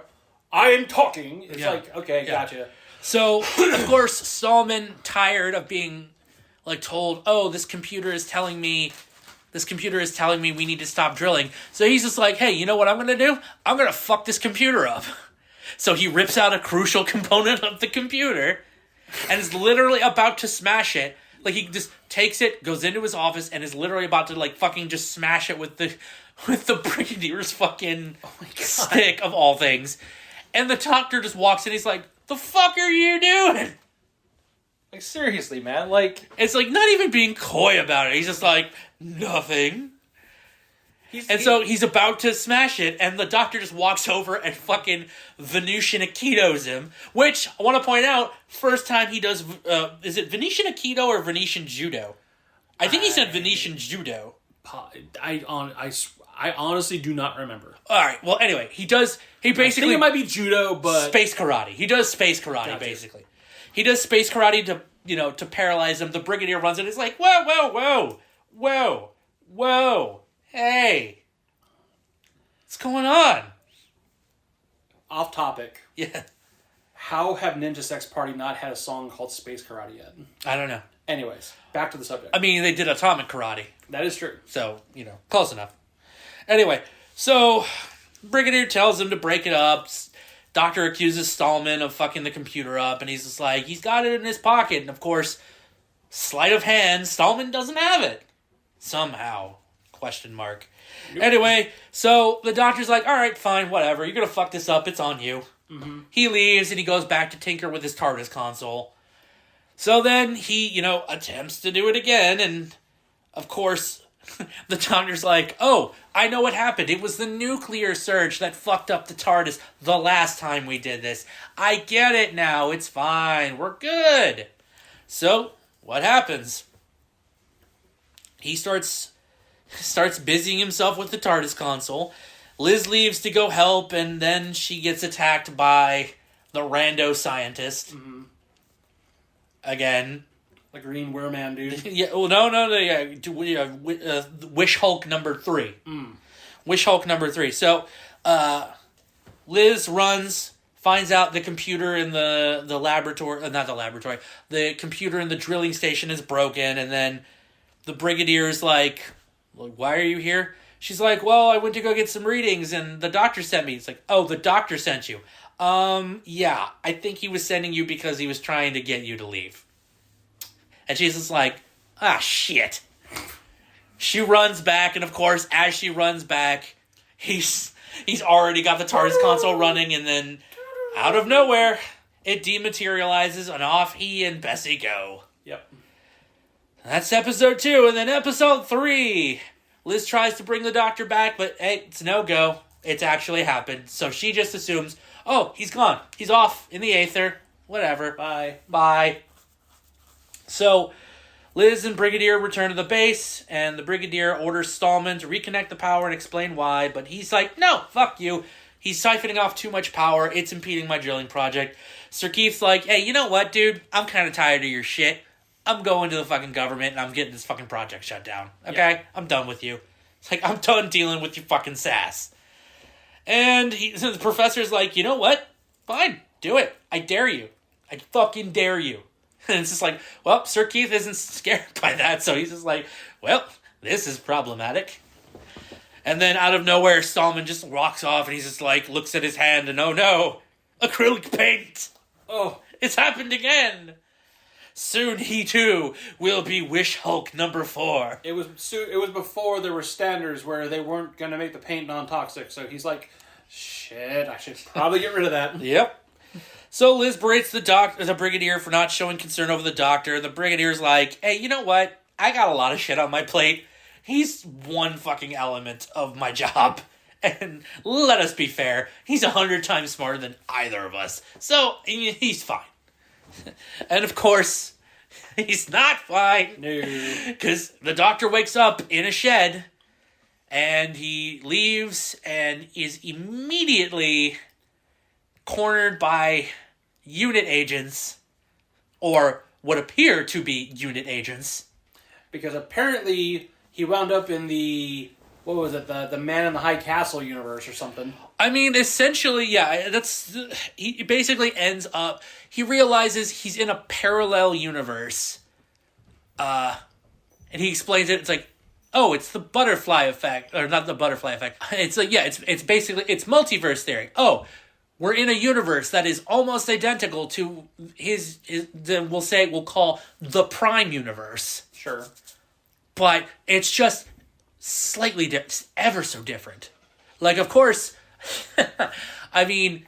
I am talking. It's like, okay, gotcha. So, of course, Stallman, tired of being... like told, oh, this computer is telling me we need to stop drilling. So he's just like, hey, you know what I'm going to do? I'm going to fuck this computer up. So he rips out a crucial component of the computer and is literally about to smash it. Like, he just takes it, goes into his office, and is literally about to, like, fucking just smash it with the Brigadier's fucking stick of all things. And the doctor just walks in, he's like, the fuck are you doing? Like, seriously, man, like... It's, like, not even being coy about it. He's just like, nothing. So he's about to smash it, and the doctor just walks over and fucking Venusian Aikidos him. Which, I want to point out, first time he does... is it Venetian Aikido or Venetian Judo? I think he said Venetian Judo. I honestly do not remember. Alright, well, anyway, he basically... I think it might be Judo, but... Space karate. He does space karate, basically. He does space karate to paralyze him. The Brigadier runs in. He's like, whoa, hey, what's going on? Off topic. Yeah. How have Ninja Sex Party not had a song called Space Karate yet? I don't know. Anyways, back to the subject. I mean, they did Atomic Karate. That is true. So, close enough. Anyway, so Brigadier tells him to break it up. Doctor accuses Stallman of fucking the computer up, and he's just like, he's got it in his pocket. And of course, sleight of hand, Stallman doesn't have it. Somehow. ? Nope. Anyway, so the doctor's like, alright, fine, whatever. You're gonna fuck this up, it's on you. Mm-hmm. He leaves, and he goes back to tinker with his TARDIS console. So then he, attempts to do it again, and of course... the doctor's like, oh, I know what happened. It was the nuclear surge that fucked up the TARDIS the last time we did this. I get it now. It's fine. We're good. So, what happens? He starts busying himself with the TARDIS console. Liz leaves to go help, and then she gets attacked by the rando scientist. Mm-hmm. Again. The Green Wereman, dude. Yeah, well, no, yeah. Wish Hulk number 3. Wish Hulk number 3. So, Liz runs, finds out the computer in the laboratory, not the laboratory, the computer in the drilling station is broken, and then the Brigadier's like, why are you here? She's like, well, I went to go get some readings, and the doctor sent me. It's like, oh, the doctor sent you. Yeah, I think he was sending you because he was trying to get you to leave. And she's just like, shit. She runs back, and of course, as she runs back, he's already got the TARDIS console running, and then, out of nowhere, it dematerializes, and off he and Bessie go. Yep. That's episode 2, and then episode 3. Liz tries to bring the doctor back, but hey, it's no-go. It's actually happened. So she just assumes, oh, he's gone. He's off in the aether. Whatever. Bye. So, Liz and Brigadier return to the base, and the Brigadier orders Stallman to reconnect the power and explain why, but he's like, no, fuck you. He's siphoning off too much power. It's impeding my drilling project. Sir Keith's like, hey, you know what, dude? I'm kind of tired of your shit. I'm going to the fucking government, and I'm getting this fucking project shut down. Okay? Yeah. I'm done with you. It's like, I'm done dealing with your fucking sass. And the professor's like, you know what? Fine, do it. I dare you. I fucking dare you. And it's just like, well, Sir Keith isn't scared by that, so he's just like, well, this is problematic. And then out of nowhere, Stallman just walks off, and he's just like, looks at his hand, and oh no, acrylic paint! Oh, it's happened again! Soon he too will be Wish Hulk number 4. It was before there were standards where they weren't going to make the paint non-toxic, so he's like, shit, I should probably get rid of that. Yep. So Liz berates the brigadier for not showing concern over the doctor. The brigadier's like, hey, you know what? I got a lot of shit on my plate. He's one fucking element of my job. And let us be fair, he's 100 times smarter than either of us. So, he's fine. And of course, he's not fine. No. Because the doctor wakes up in a shed, and he leaves, and is immediately cornered by unit agents, or what appear to be unit agents. Because apparently he wound up in the... What was it? The Man in the High Castle universe or something. I mean, essentially, yeah. He basically ends up... He realizes he's in a parallel universe. And he explains it. It's like, oh, it's the butterfly effect. Or not the butterfly effect. It's like, yeah, it's basically... It's multiverse theory. Oh, we're in a universe that is almost identical to we'll call the Prime universe. Sure. But it's just... slightly ever so different. Like, of course, I mean,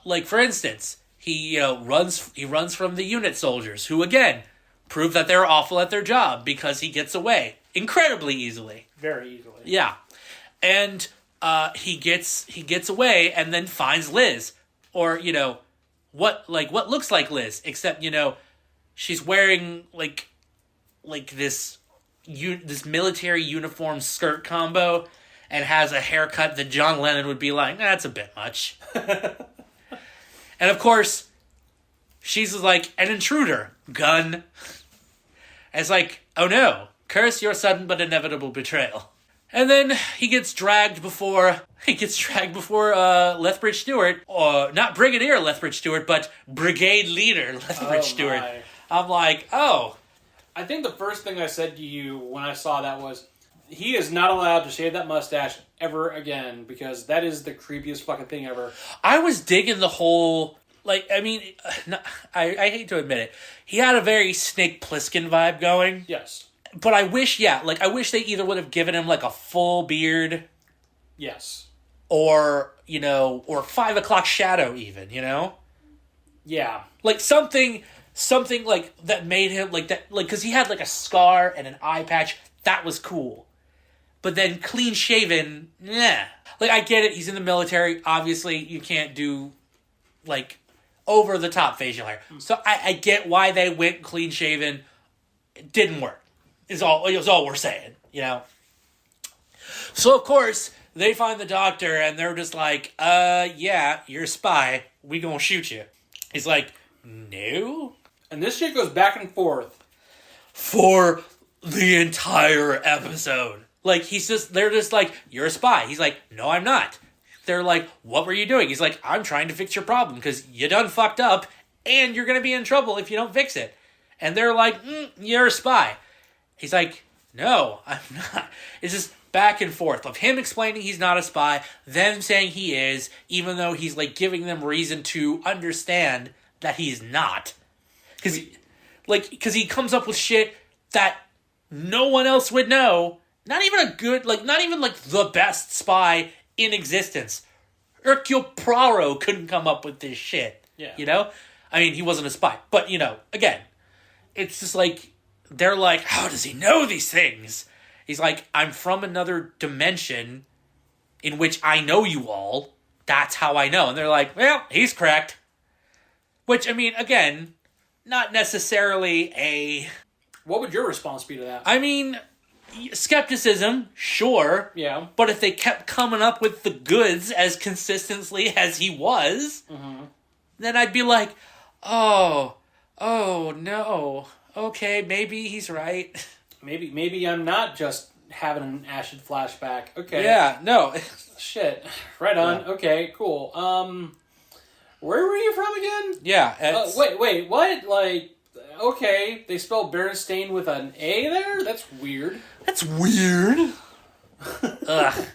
like, for instance, he runs from the unit soldiers, who, again, prove that they're awful at their job because he gets away incredibly easily. Very easily. Yeah. And he gets away and then finds Liz. Or, what looks like Liz, except, she's wearing, like this military uniform skirt combo and has a haircut that John Lennon would be like, that's a bit much. And of course, she's like an intruder. Gun. And it's like, oh no, curse your sudden but inevitable betrayal. And then he gets dragged before Lethbridge Stewart, or not Brigadier Lethbridge Stewart, but Brigade Leader Lethbridge Stewart. My. I'm like, oh. I think the first thing I said to you when I saw that was, he is not allowed to shave that mustache ever again, because that is the creepiest fucking thing ever. I was digging the whole, I hate to admit it, he had a very Snake Plissken vibe going. Yes. But I wish they either would have given him, like, a full beard. Yes. Or 5 o'clock shadow even, Yeah. Like, something like that made him like that, like, because he had like a scar and an eye patch. That was cool. But then clean shaven, nah. Like, I get it, he's in the military. Obviously, you can't do like over the top facial hair. So I get why they went clean shaven. It didn't work. Is all we're saying, So of course they find the doctor and they're just like, yeah, you're a spy. We gonna shoot you. He's like, no. And this shit goes back and forth. For the entire episode. Like, they're just like, you're a spy. He's like, no, I'm not. They're like, what were you doing? He's like, I'm trying to fix your problem because you done fucked up and you're going to be in trouble if you don't fix it. And they're like, you're a spy. He's like, no, I'm not. It's just back and forth of him explaining he's not a spy, them saying he is, even though he's like giving them reason to understand that he's not. Because he comes up with shit that no one else would know. Not even the best spy in existence. Hercule Poirot couldn't come up with this shit. Yeah. I mean, he wasn't a spy. But, again, it's just like, they're like, how does he know these things? He's like, I'm from another dimension in which I know you all. That's how I know. And they're like, well, he's correct. Which, I mean, again, not necessarily a... What would your response be to that? I mean, skepticism, sure. Yeah. But if they kept coming up with the goods as consistently as he was, then I'd be like, oh, no. Okay, maybe he's right. Maybe I'm not just having an acid flashback. Okay. Yeah, no. Shit. Right on. Yeah. Okay, cool. Where were you from again? Yeah. Wait, what? Like, okay, they spelled Berenstain with an A there? That's weird. Ugh.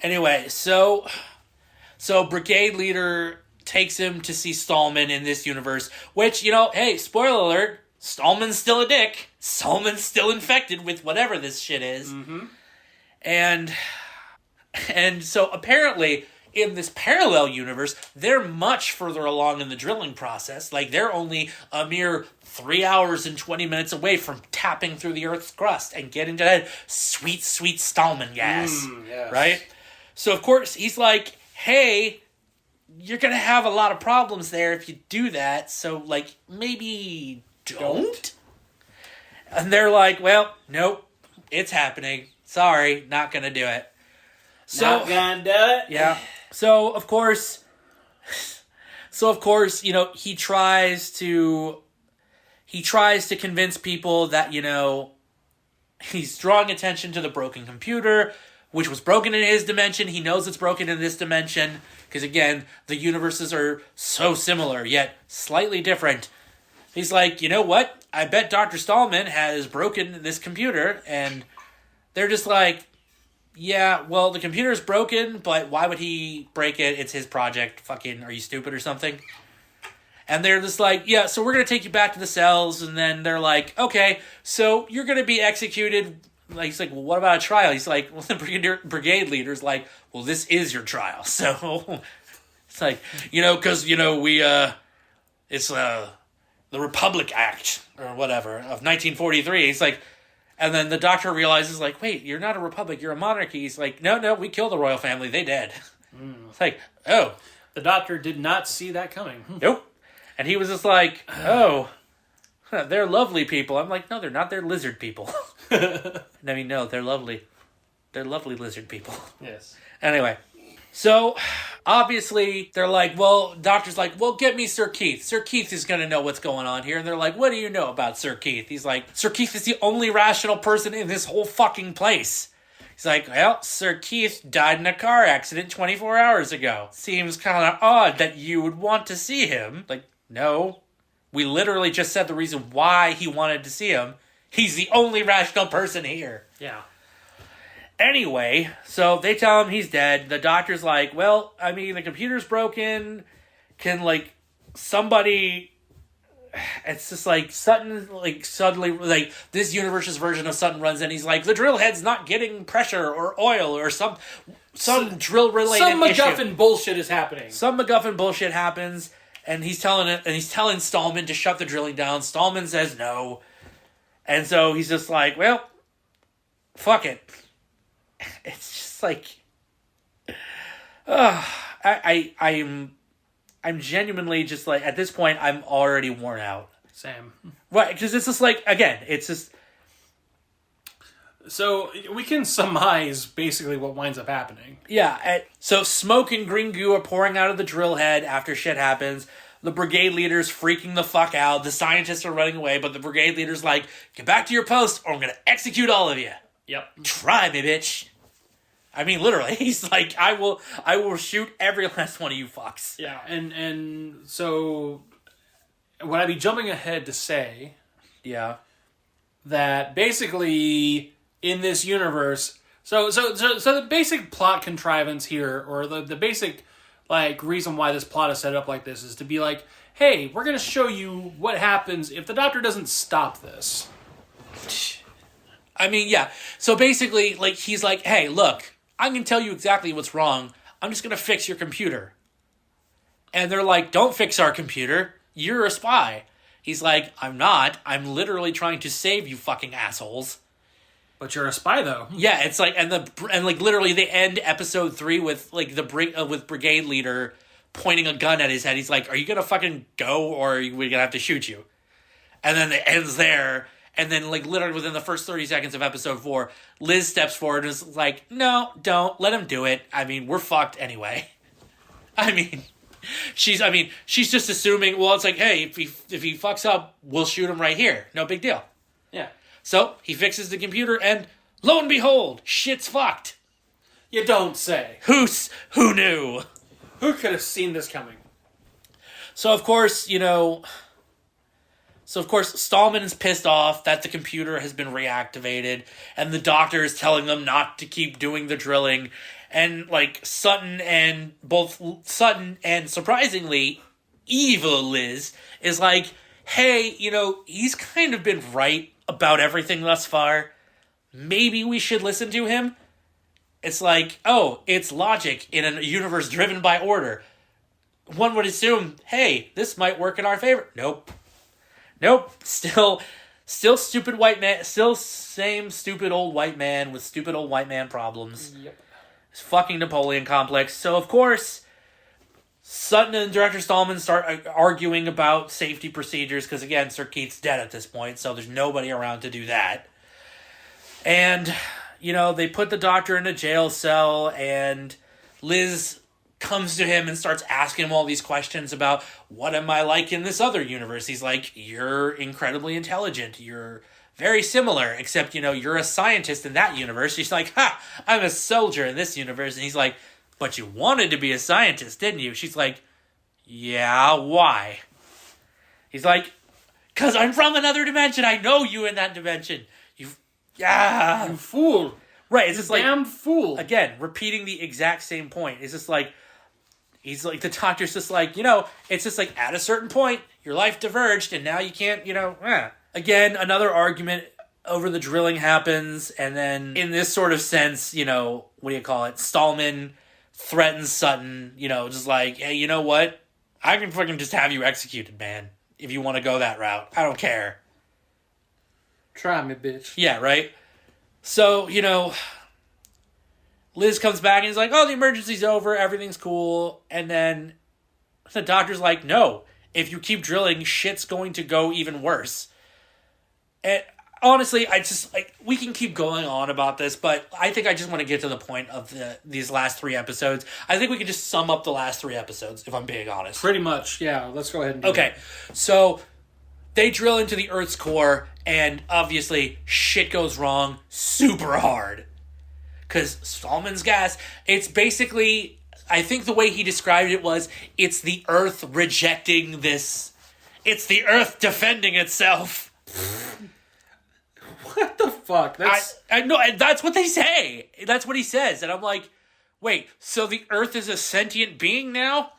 Anyway, so Brigade Leader takes him to see Stallman in this universe, which, hey, spoiler alert, Stallman's still a dick. Stallman's still infected with whatever this shit is. Mm-hmm. And so apparently in this parallel universe, they're much further along in the drilling process. Like, they're only a mere 3 hours and 20 minutes away from tapping through the Earth's crust and getting to that sweet, sweet Stallman gas. Yes. Right? So, of course, he's like, hey, you're going to have a lot of problems there if you do that, so, like, maybe don't? And they're like, well, nope, it's happening. Sorry, not going to do it. So, not gonna do it? Yeah. So, of course, you know, he tries to convince people that, you know, he's drawing attention to the broken computer, which was broken in his dimension. He knows it's broken in this dimension, because, again, the universes are so similar, yet slightly different. He's like, you know what? I bet Dr. Stallman has broken this computer, and they're just like, yeah, well, the computer's broken, but why would he break it? It's his project. Fucking, are you stupid or something? And they're just like, yeah, so we're going to take you back to the cells. And then they're like, okay, so you're going to be executed. Like, he's like, well, what about a trial? He's like, well, the brigade leader's like, well, this is your trial. So it's like, you know, because, you know, it's the Republic Act or whatever of 1943. He's like, and then the doctor realizes, like, wait, you're not a republic, you're a monarchy. He's like, no, we killed the royal family, they dead. It's like, oh. The doctor did not see that coming. Nope. And he was just like, oh, they're lovely people. I'm like, no, they're not, they're lizard people. I mean, no, they're lovely. They're lovely lizard people. Yes. Anyway. So, obviously, they're like, well, doctor's like, well, get me Sir Keith. Sir Keith is going to know what's going on here. And they're like, what do you know about Sir Keith? He's like, Sir Keith is the only rational person in this whole fucking place. He's like, well, Sir Keith died in a car accident 24 hours ago. Seems kind of odd that you would want to see him. Like, no. We literally just said the reason why he wanted to see him. He's the only rational person here. Yeah. Anyway, so they tell him he's dead. The doctor's like, well, I mean, the computer's broken. Can, like, somebody... It's just like Sutton, like, suddenly, like, this universe's version of Sutton runs in. He's like, the drill head's not getting pressure or oil or some drill-related issue. Some MacGuffin bullshit is happening. Some MacGuffin bullshit happens, and he's telling Stallman to shut the drilling down. Stallman says no. And so he's just like, well, fuck it. It's just like, I'm genuinely just like, at this point, I'm already worn out. Same. Right, because it's just like, again, it's just... So, we can surmise basically what winds up happening. Yeah, so smoke and green goo are pouring out of the drill head after shit happens. The brigade leader's freaking the fuck out. The scientists are running away, but the brigade leader's like, get back to your post or I'm going to execute all of you. Yep. Try me, bitch. I mean, literally, he's like, I will shoot every last one of you fucks. Yeah, and so would I be jumping ahead to say, yeah, that basically in this universe, so the basic plot contrivance here, or the basic like reason why this plot is set up like this, is to be like, hey, we're gonna show you what happens if the doctor doesn't stop this. I mean, yeah. So basically, like, he's like, hey, look, I can tell you exactly what's wrong. I'm just going to fix your computer. And they're like, don't fix our computer. You're a spy. He's like, I'm not. I'm literally trying to save you fucking assholes. But you're a spy, though. Yeah, it's like, and like literally they end episode 3 with like with brigade leader pointing a gun at his head. He's like, are you going to fucking go or are we going to have to shoot you? And then it ends there. And then, like, literally within the first 30 seconds of episode 4, Liz steps forward and is like, no, don't. Let him do it. I mean, we're fucked anyway. I mean, she's just assuming, well, it's like, hey, if he fucks up, we'll shoot him right here. No big deal. Yeah. So, he fixes the computer, and lo and behold, shit's fucked. You don't say. Who knew? Who could have seen this coming? So, of course, Stallman is pissed off that the computer has been reactivated, and the doctor is telling them not to keep doing the drilling. And, like, Sutton and surprisingly, evil Liz is like, hey, he's kind of been right about everything thus far. Maybe we should listen to him. It's like, oh, it's logic in a universe driven by order. One would assume, hey, this might work in our favor. Nope. Still stupid white man. Still same stupid old white man with stupid old white man problems. Yep. It's fucking Napoleon complex. So, of course, Sutton and Director Stallman start arguing about safety procedures because, again, Sir Keith's dead at this point, so there's nobody around to do that. And, they put the Doctor in a jail cell, and Liz comes to him and starts asking him all these questions about, what am I like in this other universe? He's like, you're incredibly intelligent. You're very similar, except, you're a scientist in that universe. She's like, I'm a soldier in this universe. And he's like, but you wanted to be a scientist, didn't you? She's like, yeah, why? He's like, because I'm from another dimension. I know you in that dimension. You fool. Right, it's just like, damn fool. Again, repeating the exact same point. It's just like, he's like, the Doctor's just like, it's just like, at a certain point, your life diverged, and now you can't, Again, another argument over the drilling happens, and then, in this sort of sense, Stallman threatens Sutton, just like, hey, you know what? I can fucking just have you executed, man, if you want to go that route. I don't care. Try me, bitch. Yeah, right? So, Liz comes back and is like, oh, the emergency's over, everything's cool. And then the Doctor's like, no, if you keep drilling, shit's going to go even worse. And honestly, we can keep going on about this, but I think I just want to get to the point of these last 3 episodes. I think we can just sum up the last 3 episodes, if I'm being honest. Pretty much, yeah. Let's go ahead and do that. So they drill into the Earth's core, and obviously shit goes wrong super hard. Because Stallman's gas, it's basically, I think the way he described it was, it's the Earth rejecting this. It's the Earth defending itself. What the fuck? I know, and that's what they say. That's what he says. And I'm like, wait, so the Earth is a sentient being now?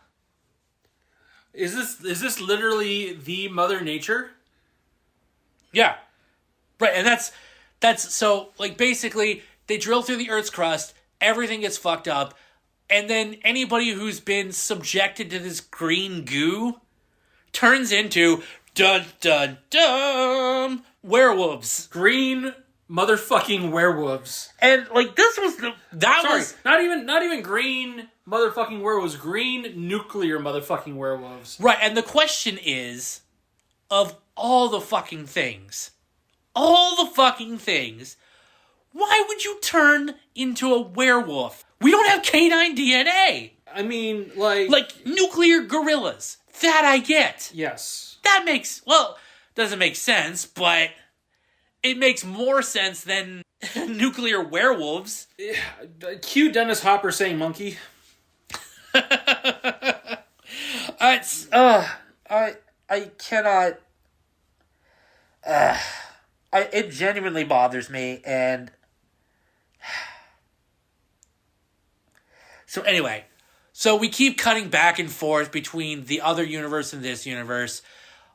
Is this literally the Mother Nature? Yeah. Right, and that's so, like, basically, they drill through the Earth's crust, everything gets fucked up, and then anybody who's been subjected to this green goo turns into dun dun dun werewolves. Green motherfucking werewolves. And like this was not even green motherfucking werewolves, green nuclear motherfucking werewolves. Right, and the question is, of all the fucking things, why would you turn into a werewolf? We don't have canine DNA. I mean, like nuclear gorillas. That I get. Yes. That doesn't make sense, but it makes more sense than nuclear werewolves. Cue Dennis Hopper saying monkey. I cannot. It genuinely bothers me, and so anyway, so we keep cutting back and forth between the other universe and this universe.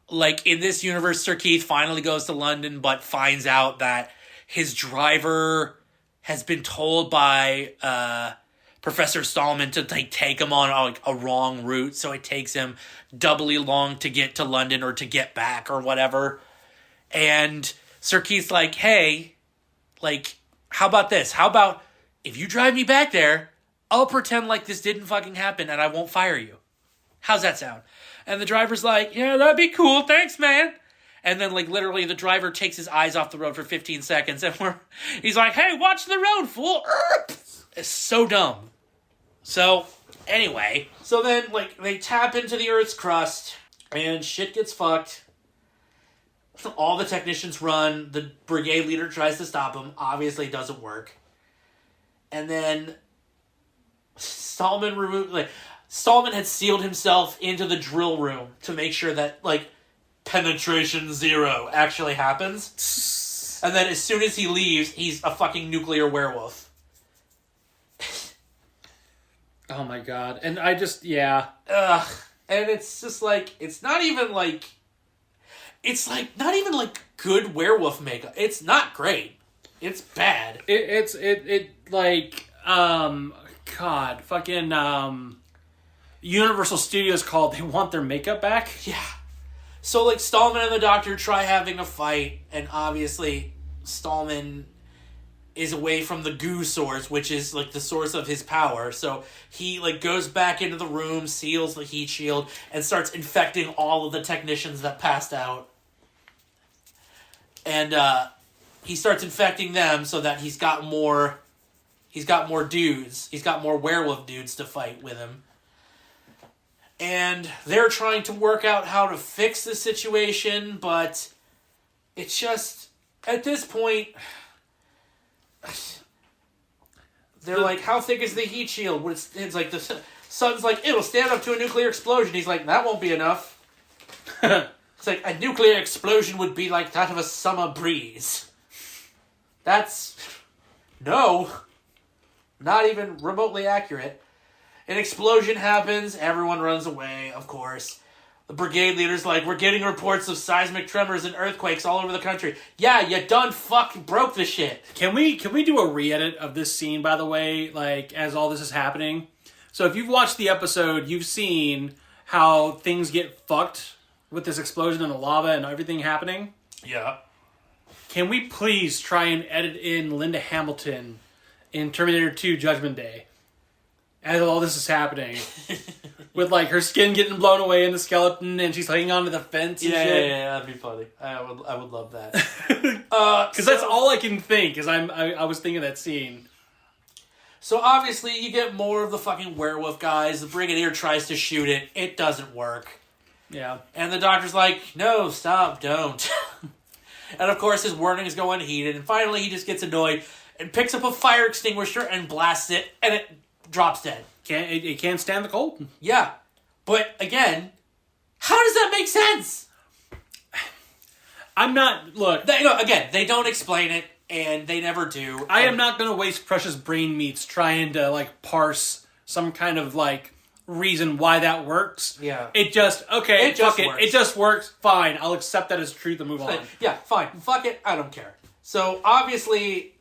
Like, in this universe, Sir Keith finally goes to London, but finds out that his driver has been told by Professor Stallman to take him on a wrong route, so it takes him doubly long to get to London or to get back or whatever. And Sir Keith's like, hey, like, how about this? How about if you drive me back there, I'll pretend like this didn't fucking happen and I won't fire you. How's that sound? And the driver's like, yeah, that'd be cool. Thanks, man. And then, like, literally the driver takes his eyes off the road for 15 seconds. And he's like, hey, watch the road, fool. It's so dumb. So, anyway. So then, like, they tap into the Earth's crust. And shit gets fucked. All the technicians run. The brigade leader tries to stop him. Obviously doesn't work. And then Stallman had sealed himself into the drill room to make sure that, like, penetration 0 actually happens. And then as soon as he leaves, he's a fucking nuclear werewolf. Oh my god. And I just, yeah. Ugh. And it's just like, it's not even like good werewolf makeup. It's not great. It's bad. It like, God, fucking, Universal Studios called, they want their makeup back? Yeah. So, like, Stallman and the Doctor try having a fight, and obviously Stallman is away from the goo source, which is, like, the source of his power. So he, like, goes back into the room, seals the heat shield, and starts infecting all of the technicians that passed out. And, he starts infecting them so that he's got more dudes. He's got more werewolf dudes to fight with him. And they're trying to work out how to fix the situation, but it's just, at this point, they're like, how thick is the heat shield? It's like, the sun's like, it'll stand up to a nuclear explosion. He's like, that won't be enough. It's like, a nuclear explosion would be like that of a summer breeze. That's... No. Not even remotely accurate. An explosion happens, everyone runs away, of course. The brigade leader's like, we're getting reports of seismic tremors and earthquakes all over the country. Yeah, you done fucking broke the shit. Can we do a re-edit of this scene, by the way, like, as all this is happening? So if you've watched the episode, you've seen how things get fucked with this explosion and the lava and everything happening. Yeah. Can we please try and edit in Linda Hamilton in Terminator 2 Judgment Day as all this is happening? With, like, her skin getting blown away in the skeleton and she's hanging onto the fence and shit. Yeah, that'd be funny. I would love that. Because that's all I can think, is I was thinking of that scene. So obviously you get more of the fucking werewolf guys. The Brigadier tries to shoot it. It doesn't work. Yeah. And the Doctor's like, no, stop, don't. And of course his warnings go unheeded. And finally he just gets annoyed and picks up a fire extinguisher and blasts it. And it drops dead. It can't stand the cold. Yeah. But again, how does that make sense? I'm not... Look. Again, they don't explain it. And they never do. I am not going to waste precious brain meats trying to, like, parse some kind of, like, reason why that works. Yeah. It just, okay, it just works. It just works. Fine. I'll accept that as truth and move on. Yeah, fine. Fuck it. I don't care. So, obviously,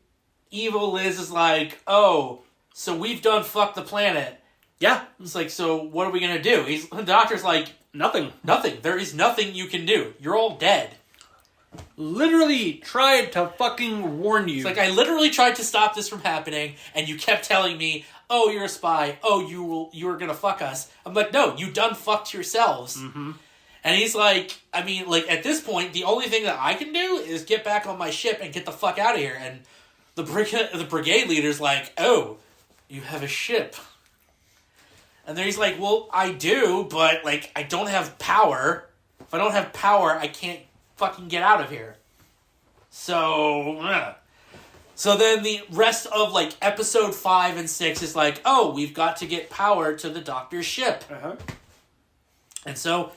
evil Liz is like, oh, so we've done fuck the planet. Yeah. It's like, so what are we going to do? The Doctor's like, nothing. Nothing. There is nothing you can do. You're all dead. Literally tried to fucking warn you. It's like, I literally tried to stop this from happening, and you kept telling me, oh, you're a spy. Oh, you were gonna fuck us. I'm like, no, you done fucked yourselves. Mm-hmm. And he's like, I mean, like, at this point, the only thing that I can do is get back on my ship and get the fuck out of here. And the brigade leader's like, oh, you have a ship. And then he's like, well, I do, but, like, I don't have power. If I don't have power, I can't fucking get out of here. So then the rest of, like, episode 5 and 6 is like, oh, we've got to get power to the Doctor's ship. Uh-huh. And so,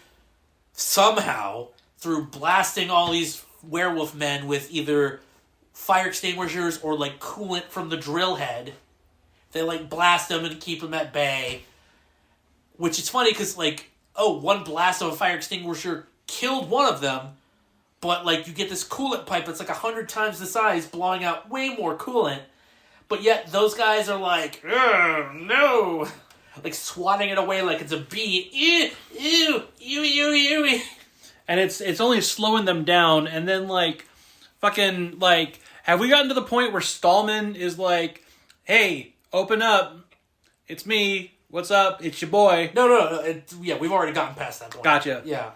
somehow, through blasting all these werewolf men with either fire extinguishers or, like, coolant from the drill head, they, like, blast them and keep them at bay. Which is funny, because, like, one blast of a fire extinguisher killed one of them, but, like, you get this coolant pipe that's, like, 100 times the size, blowing out way more coolant. But yet, those guys are like, no! Like, swatting it away like it's a bee. Ew! Ew! And it's only slowing them down, and then, like, fucking, like, have we gotten to the point where Stallman is like, hey, open up. It's me. What's up? It's your boy. No. We've already gotten past that point. Gotcha. Yeah.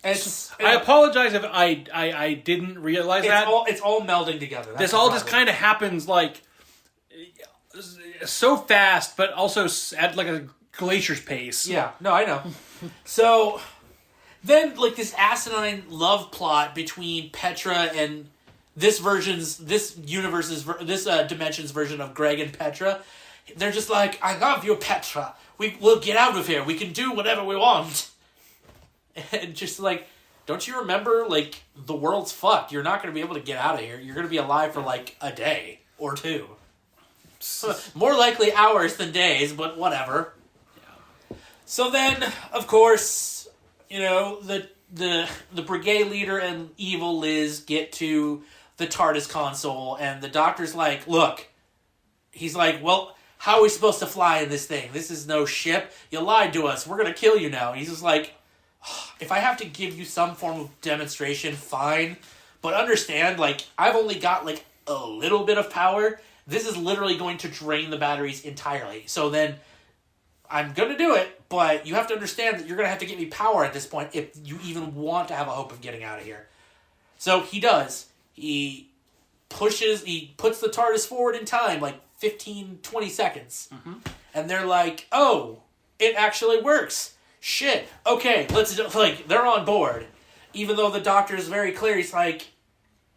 I apologize if I didn't realize that. It's all melding together. This all just kind of happens, like, so fast, but also at, like, a glacier's pace. Yeah. No, I know. So, then, like, this asinine love plot between Petra and this dimension's version of Greg and Petra. They're just like, I love you, Petra. We'll get out of here. We can do whatever we want. And just like, don't you remember, like, the world's fucked. You're not going to be able to get out of here. You're going to be alive for, like, a day or two. More likely hours than days, but whatever. Yeah. So then, of course, you know, the brigade leader and evil Liz get to the TARDIS console, and the Doctor's like, look, he's like, well, how are we supposed to fly in this thing? This is no ship. You lied to us. We're going to kill you now. And he's just like, if I have to give you some form of demonstration, fine. But understand, like, I've only got, like, a little bit of power. This is literally going to drain the batteries entirely. So then, I'm going to do it, but you have to understand that you're going to have to give me power at this point if you even want to have a hope of getting out of here. So he does. He puts the TARDIS forward in time, like 15, 20 seconds. Mm-hmm. And they're like, oh, it actually works. Shit. Okay, let's do, like, they're on board. Even though the Doctor is very clear, he's like,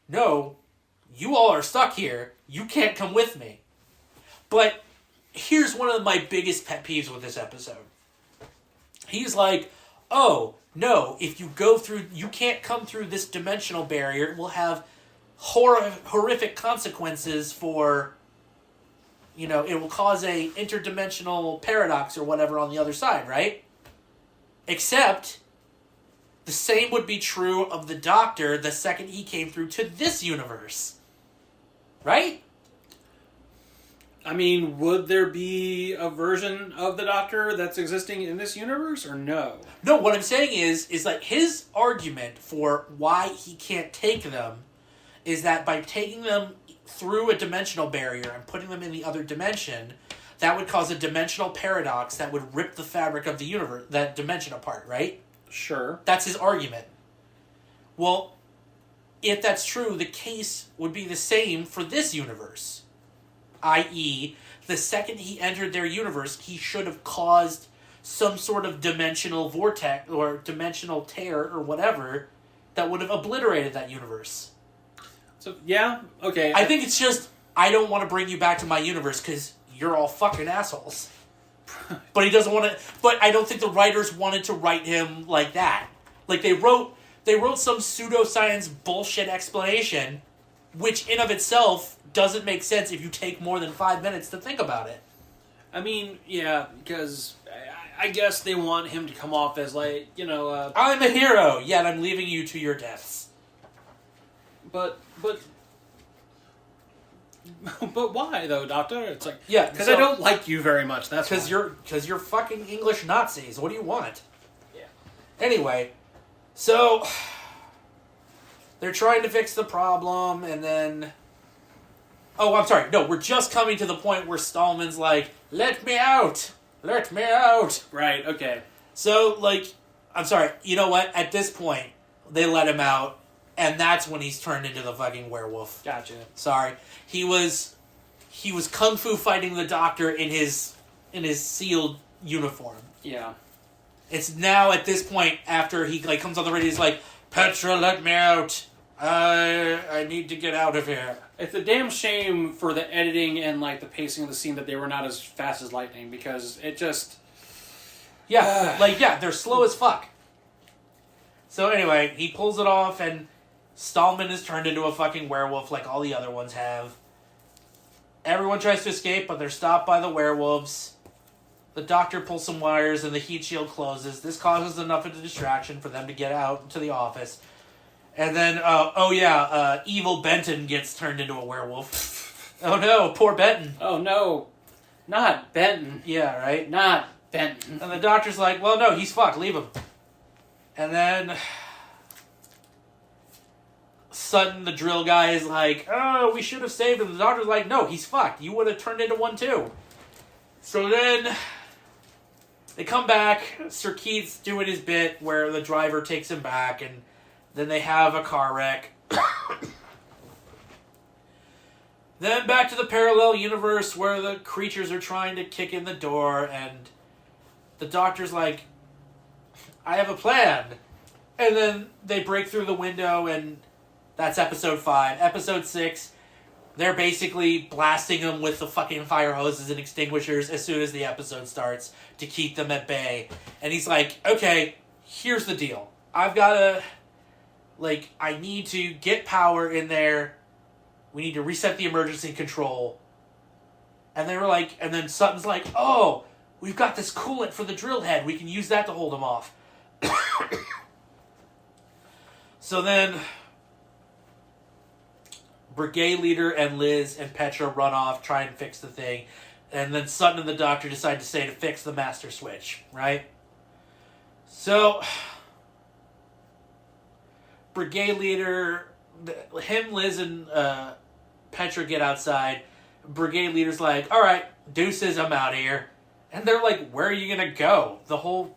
no, you all are stuck here. You can't come with me. But here's one of my biggest pet peeves with this episode. He's like, oh, no, if you go through, you can't come through this dimensional barrier. It will have horrific consequences for, you know, it will cause a interdimensional paradox or whatever on the other side, right? Except, the same would be true of the Doctor the second he came through to this universe. Right? I mean, would there be a version of the Doctor that's existing in this universe, or no? No, what I'm saying is like his argument for why he can't take them is that by taking them through a dimensional barrier and putting them in the other dimension, that would cause a dimensional paradox that would rip the fabric of the universe, that dimension apart, right? Sure. That's his argument. Well, if that's true, the case would be the same for this universe. I.e., the second he entered their universe, he should have caused some sort of dimensional vortex or dimensional tear or whatever that would have obliterated that universe. So, yeah, okay. I think it's just, I don't want to bring you back to my universe because you're all fucking assholes. But he doesn't want to, but I don't think the writers wanted to write him like that. Like, they wrote some pseudo-science bullshit explanation, which in of itself doesn't make sense if you take more than 5 minutes to think about it. I mean, yeah, because I guess they want him to come off as, like, you know... I'm a hero, yet I'm leaving you to your deaths. But why, though, Doctor? It's like... Yeah, because I don't like you very much, that's why. Because you're fucking English Nazis. What do you want? Yeah. Anyway, so... They're trying to fix the problem, and then... Oh, I'm sorry. No, we're just coming to the point where Stallman's like, let me out! Let me out! Right, okay. So, like, I'm sorry. You know what? At this point, they let him out, and that's when he's turned into the fucking werewolf. Gotcha. Sorry. He was kung fu fighting the Doctor in his sealed uniform. Yeah. It's now at this point, after he, like, comes on the radio, he's like, Petra, let me out! I need to get out of here. It's a damn shame for the editing and, like, the pacing of the scene that they were not as fast as lightning, because it just... Yeah, they're slow as fuck. So anyway, he pulls it off, and Stallman is turned into a fucking werewolf like all the other ones have. Everyone tries to escape, but they're stopped by the werewolves. The Doctor pulls some wires, and the heat shield closes. This causes enough of a distraction for them to get out to the office. And then, evil Benton gets turned into a werewolf. Oh no, poor Benton. Oh no, not Benton. Yeah, right? Not Benton. And the Doctor's like, well, no, he's fucked, leave him. And then... Sutton, the drill guy, is like, oh, we should have saved him. The Doctor's like, no, he's fucked. You would have turned into one too. So then... They come back. Sir Keith's doing his bit where the driver takes him back, and then they have a car wreck. Then back to the parallel universe where the creatures are trying to kick in the door, and the Doctor's like, I have a plan. And then they break through the window, and that's episode 5. Episode 6, they're basically blasting them with the fucking fire hoses and extinguishers as soon as the episode starts to keep them at bay. And he's like, okay, here's the deal. I've got to... Like, I need to get power in there. We need to reset the emergency control. And they were like, and then Sutton's like, oh, we've got this coolant for the drill head. We can use that to hold him off. So then, Brigade Leader and Liz and Petra run off, try and fix the thing, and then Sutton and the Doctor decide to stay to fix the Master Switch, right? So, Brigade Leader, him, Liz, and Petra get outside. Brigade Leader's like, all right, deuces, I'm out of here. And they're like, where are you going to go? The whole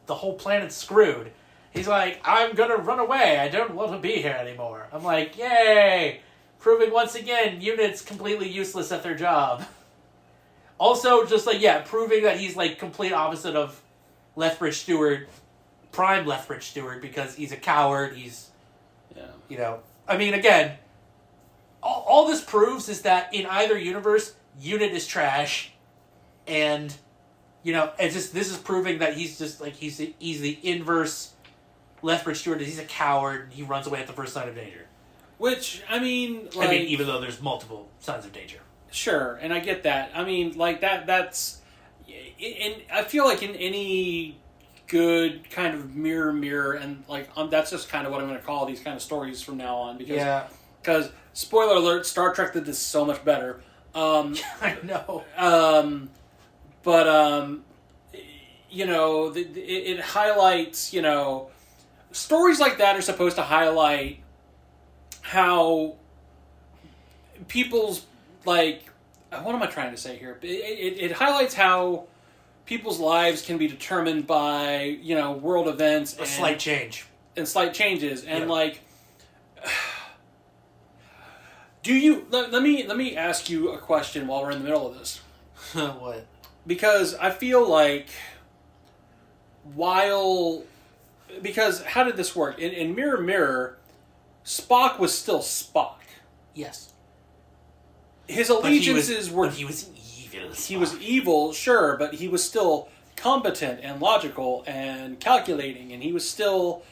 planet's screwed. He's like, I'm going to run away. I don't want to be here anymore. I'm like, yay! Proving once again, units completely useless at their job. Also, just like, yeah, proving that he's like complete opposite of Lethbridge Stewart, prime Lethbridge Stewart, because he's a coward, you know, I mean, again, all this proves is that in either universe, unit is trash, and, you know, it's just, this is proving that he's just, like, he's the inverse Lethbridge Stewart, he's a coward, he runs away at the first sign of danger. Which, I mean, like... even though there's multiple signs of danger. Sure, and I get that. I mean, like, that's... And I feel like in any good kind of mirror, and, like, that's just kind of what I'm going to call these kind of stories from now on, because, spoiler alert, Star Trek did this so much better. I know. You know, it highlights, you know... Stories like that are supposed to highlight how people's, like, what am I trying to say here? It highlights how people's lives can be determined by, you know, world events. A slight change. And slight changes. And, like, do you... Let me ask you a question while we're in the middle of this. What? Because I feel like because how did this work? In Mirror Mirror, Spock was still Spock. Yes. His allegiances were... But he was evil. Spock. He was evil, sure, but he was still competent and logical and calculating, and he was still,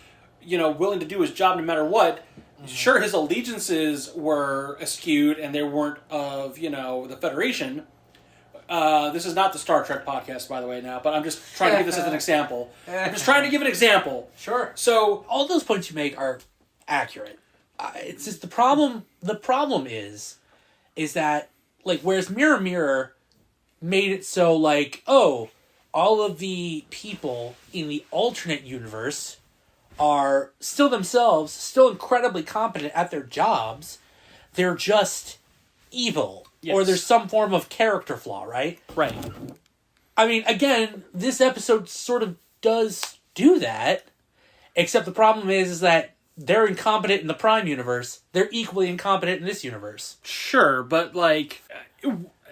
you know, willing to do his job no matter what. Mm-hmm. Sure, his allegiances were askewed, and they weren't of, you know, the Federation. This is not the Star Trek podcast, by the way, now, but I'm just trying to give this as an example. I'm just trying to give an example. Sure. So all those points you make are accurate. It's just the problem. The problem is that, like, whereas Mirror Mirror made it so, like, oh, all of the people in the alternate universe are still themselves, still incredibly competent at their jobs. They're just evil. Yes. Or there's some form of character flaw, right? Right. I mean, again, this episode sort of does do that, except the problem is that they're incompetent in the Prime universe. They're equally incompetent in this universe. Sure, but, like,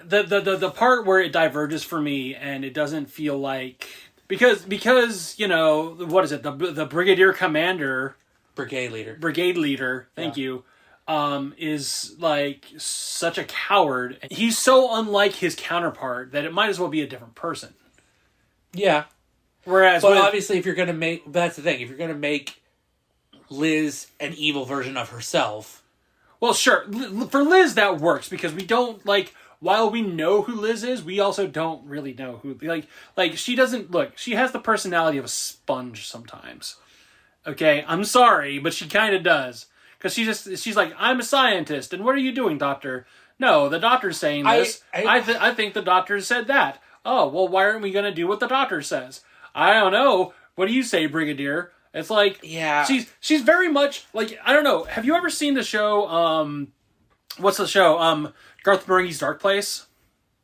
the part where it diverges for me and it doesn't feel like... Because you know, what is it? The Brigadier Commander... Brigade Leader. Thank you. Is, like, such a coward. He's so unlike his counterpart that it might as well be a different person. Yeah. Whereas... But obviously, if you're going to make... That's the thing. If you're going to make Liz an evil version of herself... Well, sure. For Liz, that works, because we don't, like... While we know who Liz is, we also don't really know who... Like, she doesn't... Look, she has the personality of a sponge sometimes. Okay? I'm sorry, but she kind of does. Because she's like, I'm a scientist, and what are you doing, Doctor? No, the Doctor's saying this. I think the Doctor said that. Oh, well, why aren't we going to do what the Doctor says? I don't know. What do you say, Brigadier? It's like, yeah, she's very much, like, I don't know. Have you ever seen the show, what's the show? Garth Marenghi's Dark Place?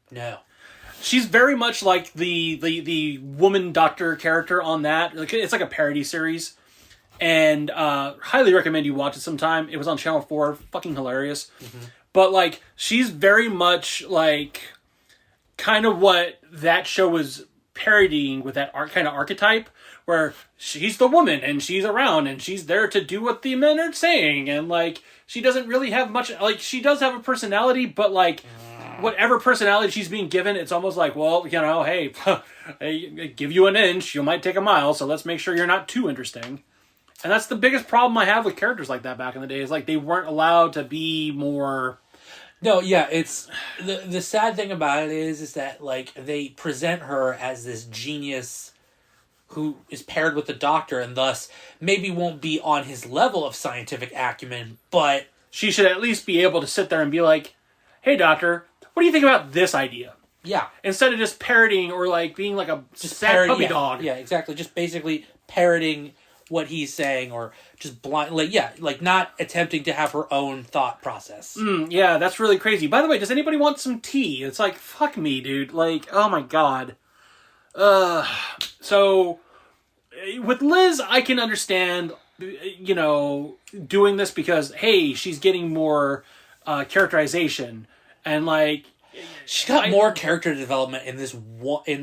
No. She's very much like the woman doctor character on that. Like, it's like a parody series. And highly recommend you watch it sometime. It was on Channel 4. Fucking hilarious. Mm-hmm. But, like, she's very much, like, kind of what that show was parodying with that kind of archetype, where she's the woman, and she's around, and she's there to do what the men are saying, and, like, she doesn't really have much... Like, she does have a personality, but, like, whatever personality she's being given, it's almost like, well, you know, hey, I give you an inch, you might take a mile, so let's make sure you're not too interesting. And that's the biggest problem I have with characters like that back in the day, is like they weren't allowed to be more... No, yeah, it's... The sad thing about it is that, like, they present her as this genius who is paired with the Doctor and thus maybe won't be on his level of scientific acumen, but she should at least be able to sit there and be like, hey, doctor, what do you think about this idea? Yeah. Instead of just parroting or like being like a sad puppy dog. Yeah, exactly. Just basically parroting what he's saying or just blind, like not attempting to have her own thought process. Yeah, that's really crazy. By the way, does anybody want some tea? It's like, fuck me, dude. Like, oh my god. So, with Liz, I can understand, doing this because, hey, she's getting more characterization. And like... She got more character development in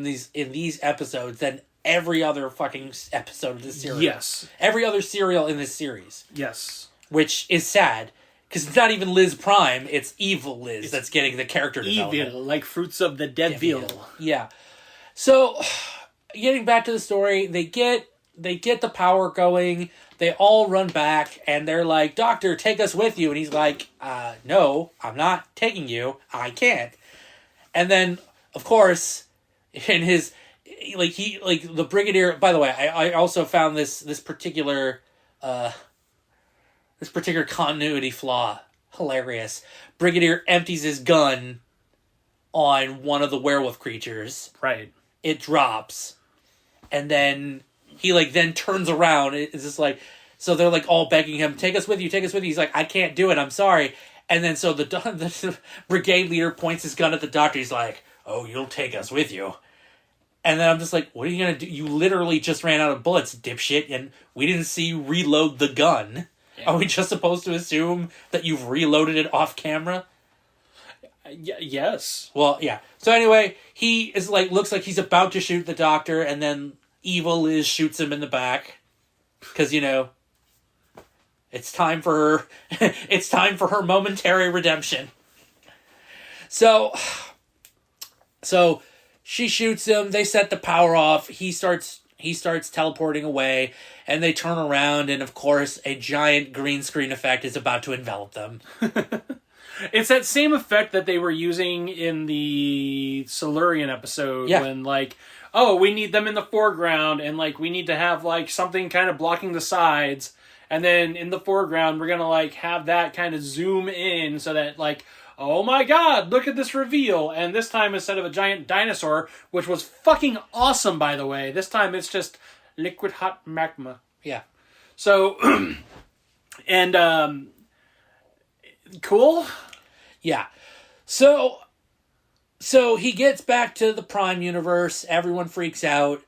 these episodes than every other fucking episode of this series. Yes. Every other serial in this series. Yes. Which is sad, because it's not even Liz Prime, it's evil Liz that's getting the character development. Evil, like fruits of the devil. Yeah. So, getting back to the story, they get the power going, they all run back, and they're like, Doctor, take us with you. And he's like, no, I'm not taking you. I can't. And then, of course, in his... the Brigadier... By the way, I also found this particular continuity flaw hilarious. Brigadier empties his gun on one of the werewolf creatures. Right. It drops. And then he, then turns around. It's just like... So they're, all begging him, take us with you, take us with you. He's like, I can't do it, I'm sorry. And then so the brigade leader points his gun at the doctor. He's like, oh, you'll take us with you. And then I'm just like, what are you going to do? You literally just ran out of bullets, dipshit, and we didn't see you reload the gun. Yeah. Are we just supposed to assume that you've reloaded it off camera? Yes. Well, yeah. So anyway, he is looks like he's about to shoot the doctor, and then evil Liz shoots him in the back. Because, it's time for her momentary redemption. So she shoots him, they set the power off, he starts teleporting away, and they turn around, and of course a giant green screen effect is about to envelop them. It's that same effect that they were using in the Silurian episode when we need them in the foreground and we need to have something kind of blocking the sides. And then in the foreground, we're going to have that kind of zoom in so that oh my god, look at this reveal. And this time, instead of a giant dinosaur, which was fucking awesome, by the way, this time it's just liquid hot magma. Yeah. So, and, cool. Yeah. So he gets back to the Prime universe. Everyone freaks out.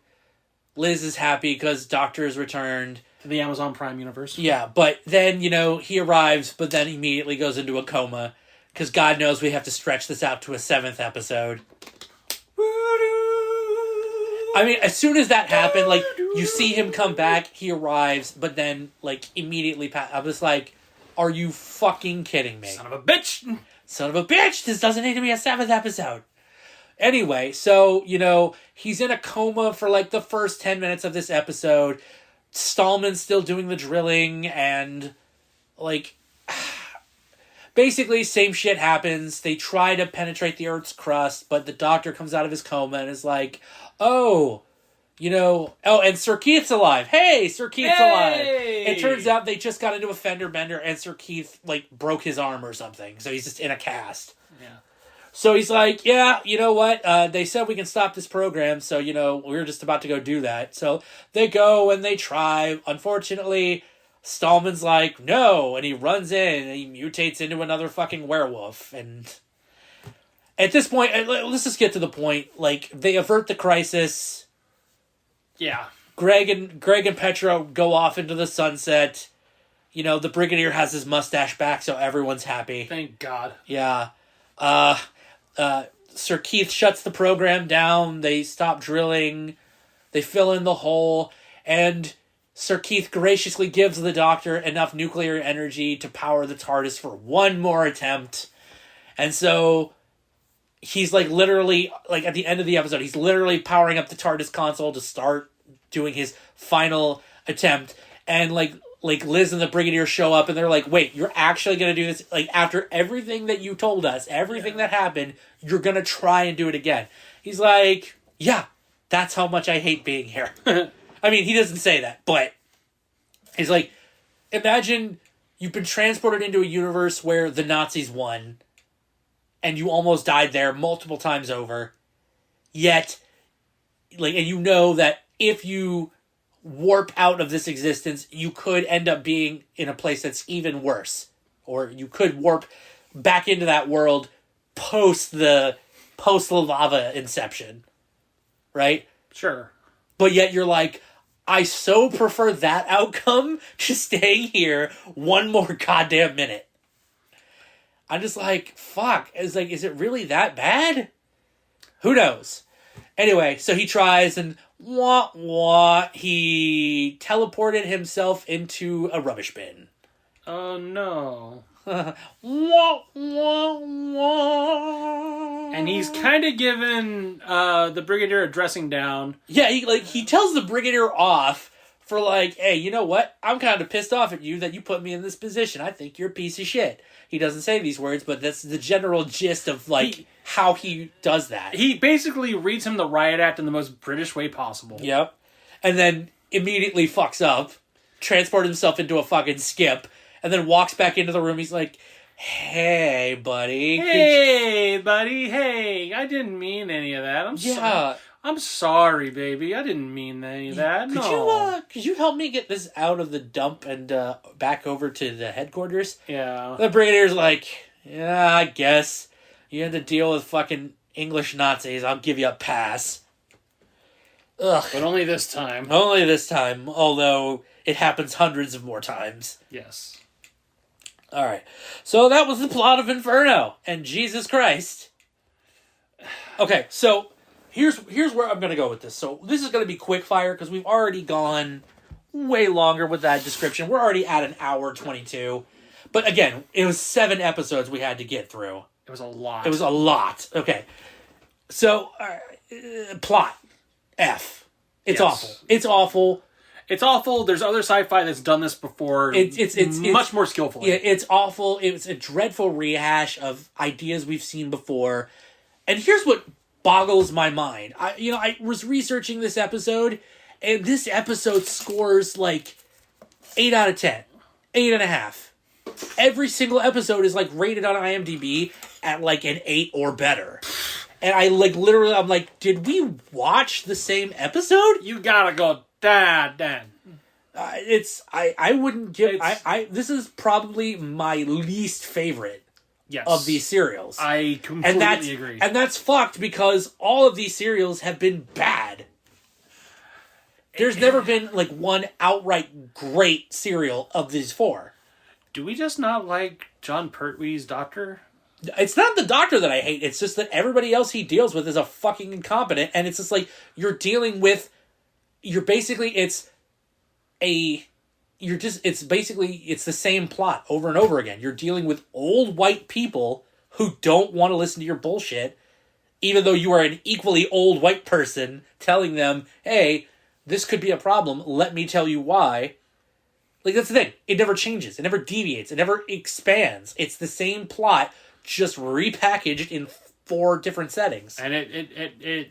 Liz is happy because Doctor has returned. The Amazon Prime universe. Yeah, but then, he arrives, but then immediately goes into a coma. Because God knows we have to stretch this out to a 7th episode. I mean, as soon as that happened, you see him come back, he arrives, but then, immediately... I'm just like, are you fucking kidding me? Son of a bitch! Son of a bitch! This doesn't need to be a 7th episode. Anyway, so, he's in a coma for, the first 10 minutes of this episode. Stallman's still doing the drilling, and, basically, same shit happens. They try to penetrate the Earth's crust, but the doctor comes out of his coma and is like, and Sir Keith's alive. Hey, Sir Keith's alive. It turns out they just got into a fender bender, and Sir Keith, broke his arm or something, so he's just in a cast. Yeah. So he's like, yeah, you know what? They said we can stop this program, so, we're just about to go do that. So they go and they try. Unfortunately, Stallman's like, no, and he runs in and he mutates into another fucking werewolf. And at this point, let's just get to the point. They avert the crisis. Yeah. Greg and Petro go off into the sunset. The Brigadier has his mustache back, so everyone's happy. Thank God. Yeah. Sir Keith shuts the program down. They stop drilling. They fill in the hole. And Sir Keith graciously gives the Doctor enough nuclear energy to power the TARDIS for one more attempt. And so he's literally, at the end of the episode, he's literally powering up the TARDIS console to start doing his final attempt. And Liz and the Brigadier show up and they're like, wait, you're actually going to do this? After everything that you told us, everything that happened, you're going to try and do it again. He's like, yeah, that's how much I hate being here. I mean, he doesn't say that, but he's like, imagine You've been transported into a universe where the Nazis won, and you almost died there multiple times over. Yet, and you know that if you warp out of this existence, you could end up being in a place that's even worse. Or you could warp back into that world post the lava inception. Right? Sure. But yet you're like, I so prefer that outcome to staying here one more goddamn minute. I'm just like, fuck. It's like, is it really that bad? Who knows? Anyway, so he tries and he teleported himself into a rubbish bin. Oh no. And he's kind of given the Brigadier a dressing down. Yeah, he tells the Brigadier off for hey, you know what? I'm kind of pissed off at you that you put me in this position. I think you're a piece of shit. He doesn't say these words, but that's the general gist of how he does that. He basically reads him the riot act in the most British way possible. Yep. And then immediately fucks up, transports himself into a fucking skip, and then walks back into the room. He's like, hey, buddy. Hey, buddy. Hey, I didn't mean any of that. I'm sorry, baby. I didn't mean any of that. Could you help me get this out of the dump and back over to the headquarters? Yeah. The Brigadier's like, yeah, I guess. You had to deal with fucking English Nazis. I'll give you a pass. Ugh. But only this time. Only this time, although it happens hundreds of more times. Yes. All right. So that was the plot of Inferno. And Jesus Christ. Okay, so here's where I'm going to go with this. So this is going to be quick fire because we've already gone way longer with that description. We're already at an hour 22. But again, it was 7 episodes we had to get through. It was a lot. It was a lot. Okay. So, plot. F. It's awful. It's awful. It's awful. There's other sci-fi that's done this before. It's much more skillfully. Yeah, it's awful. It's a dreadful rehash of ideas we've seen before. And here's what boggles my mind. I was researching this episode, and this episode scores 8 out of 10. 8.5. Every single episode is rated on IMDb at an 8 or better. And I literally, I'm like, did we watch the same episode? You gotta go, Dad. I wouldn't give, this is probably my least favorite of these serials. I completely agree. And that's fucked because all of these serials have been bad. There's never been one outright great serial of these 4. Do we just not like John Pertwee's Doctor? It's not the Doctor that I hate. It's just that everybody else he deals with is a fucking incompetent. And it's just you're dealing with... it's the same plot over and over again. You're dealing with old white people who don't want to listen to your bullshit, even though you are an equally old white person telling them, hey, this could be a problem. Let me tell you why. That's the thing. It never changes. It never deviates. It never expands. It's the same plot, just repackaged in 4 different settings. And it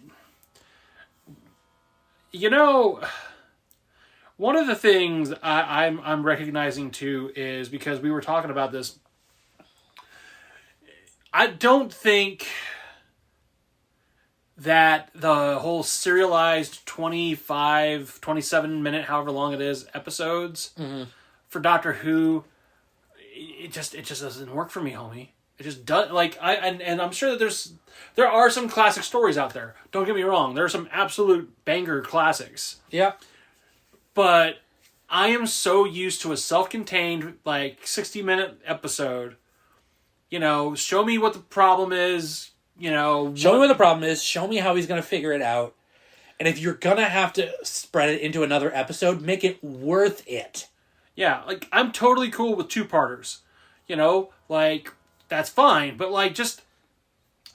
one of the things I'm recognizing too is because we were talking about this. I don't think that the whole serialized 25, 27 minute, however long it is, episodes for Doctor Who, it just doesn't work for me, homie. It just does. And I'm sure that there are some classic stories out there. Don't get me wrong. There are some absolute banger classics. Yeah. But I am so used to a self-contained 60-minute episode. Show me what the problem is. Show me what the problem is. Show me how he's going to figure it out. And if you're going to have to spread it into another episode, make it worth it. Yeah, I'm totally cool with 2-parters. That's fine. But, just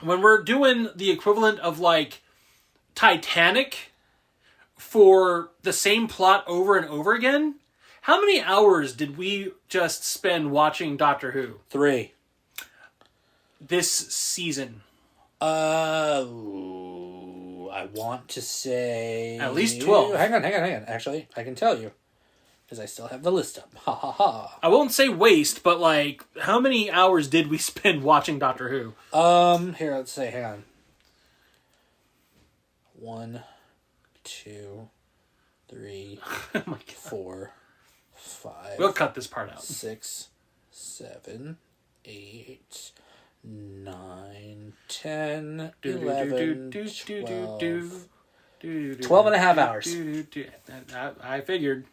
when we're doing the equivalent of, Titanic for the same plot over and over again, how many hours did we just spend watching Doctor Who? 3. This season. I want to say... At least 12. Hang on. Actually, I can tell you. Because I still have the list up. Ha ha ha. I won't say waste, but like, how many hours did we spend watching Doctor Who? Here, let's say, hang on. 1, 2, 3, 4, 5. We'll cut this part out. 6, 7, 8, 9, 10, 11, 12. 12 and a half hours. I figured.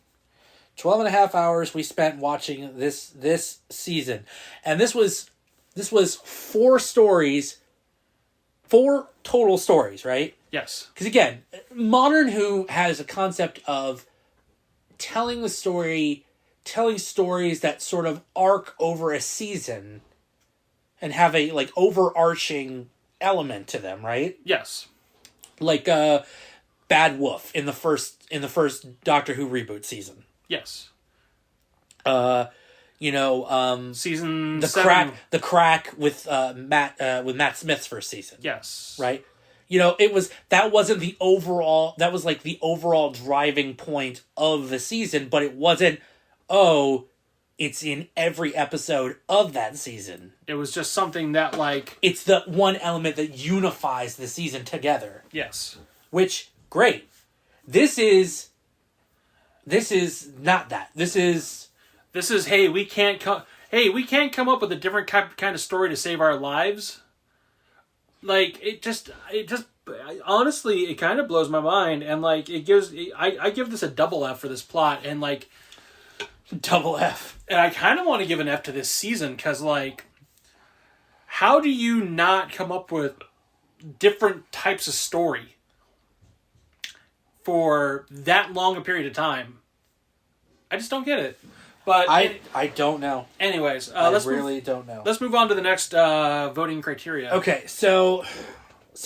12 and a half hours we spent watching this season. And this was 4 stories, 4 total stories, right? Yes. Because again, modern Who has a concept of telling stories that sort of arc over a season and have a like overarching element to them, right? Yes. Like Bad Wolf in the first Doctor Who reboot season. Yes. Season the 7. the crack with Matt Smith's first season. Yes. Right? That wasn't the overall, that was like the overall driving point of the season, but it wasn't, it's in every episode of that season. It was just something that like... It's the one element that unifies the season together. Yes. Which, great. This is not that. This is hey, we can't come up with a different kind of story to save our lives. Like it just honestly, it kind of blows my mind, and like I give this a double F for this plot, and like double F. And I kind of want to give an F to this season because like, how do you not come up with different types of story for that long a period of time? I just don't get it. But I don't know. Anyways, I really don't know. Let's move on to the next voting criteria. Okay, so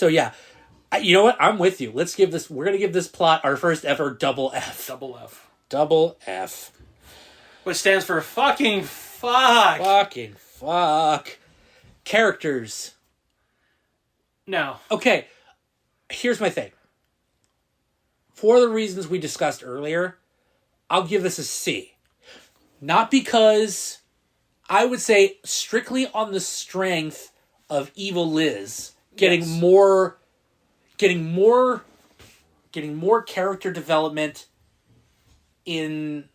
yeah, you know what? I'm with you. We're gonna give this plot our first ever double F. Double F. Double F. Which stands for fucking fuck. Fucking fuck. Characters. No. Okay, here's my thing. For the reasons we discussed earlier, I'll give this a C. Not because, I would say strictly on the strength of Evil Liz getting more character development in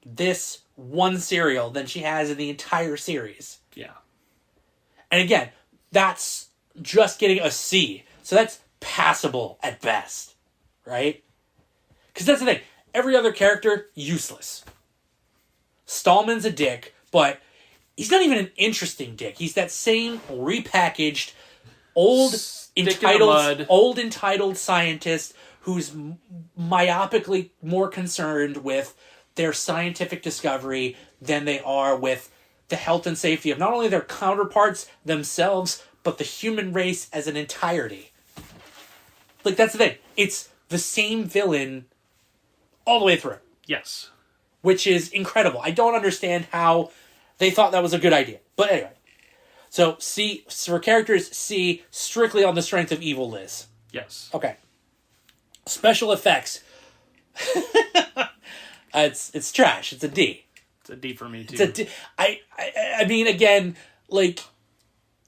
this one serial than she has in the entire series. Yeah. And again, that's just getting a C. So that's passable at best. Right? Because that's the thing. Every other character, useless. Stallman's a dick, but he's not even an interesting dick. He's that same repackaged, old entitled scientist who's myopically more concerned with their scientific discovery than they are with the health and safety of not only their counterparts themselves, but the human race as an entirety. Like, that's the thing. It's the same villain all the way through. Yes. Which is incredible. I don't understand how they thought that was a good idea. But anyway. So, C, for characters, C, strictly on the strength of Evil Liz. Yes. Okay. Special effects. It's trash. It's a D. It's a D for me, too. It's a D. I mean, again, like,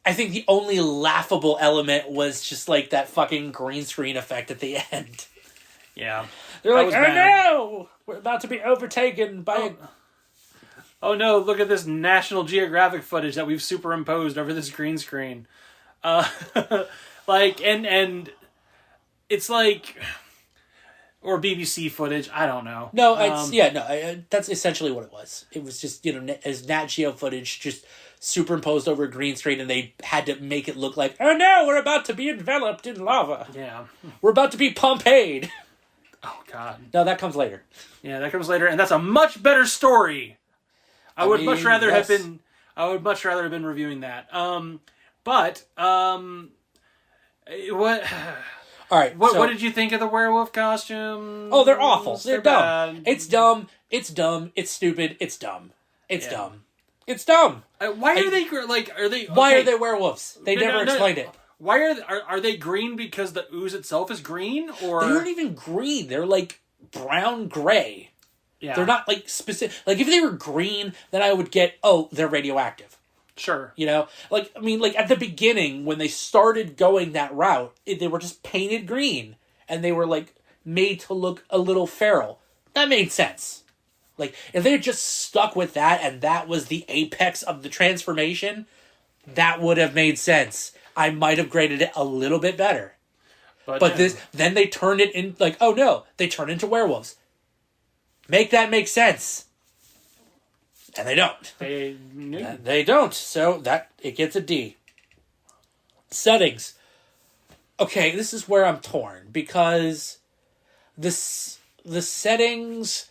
I think the only laughable element was just, like, that fucking green screen effect at the end. Yeah. They're like, oh no! We're about to be overtaken by Oh no, look at this National Geographic footage that we've superimposed over this green screen. Like, and it's like... Or BBC footage, I don't know. No, that's essentially what it was. It was just, as Nat Geo footage just superimposed over a green screen, and they had to make it look like, oh no, we're about to be enveloped in lava. Yeah. We're about to be Pompeii'd. Oh, God. No, that comes later. Yeah, that comes later, and that's a much better story. I would much rather have been reviewing that. What? All right. What did you think of the werewolf costumes? Oh, they're awful. They're dumb. Bad. It's dumb. It's dumb. It's stupid. It's dumb. It's dumb. It's dumb. Why are they like? Are they? Why are they werewolves? They never explained it. Why are they green because the ooze itself is green, or they aren't even green? They're like brown gray. Yeah. They're not, like, specific. Like, if they were green, then I would get, oh, they're radioactive. Sure. You know? Like, I mean, like, at the beginning, when they started going that route, they were just painted green. And they were, like, made to look a little feral. That made sense. Like, if they had just stuck with that, and that was the apex of the transformation, that would have made sense. I might have graded it a little bit better. But then they turned it in, like, oh no, they turn into werewolves. Make that make sense. And they don't. They don't. So it gets a D. Settings. Okay, this is where I'm torn, because the settings,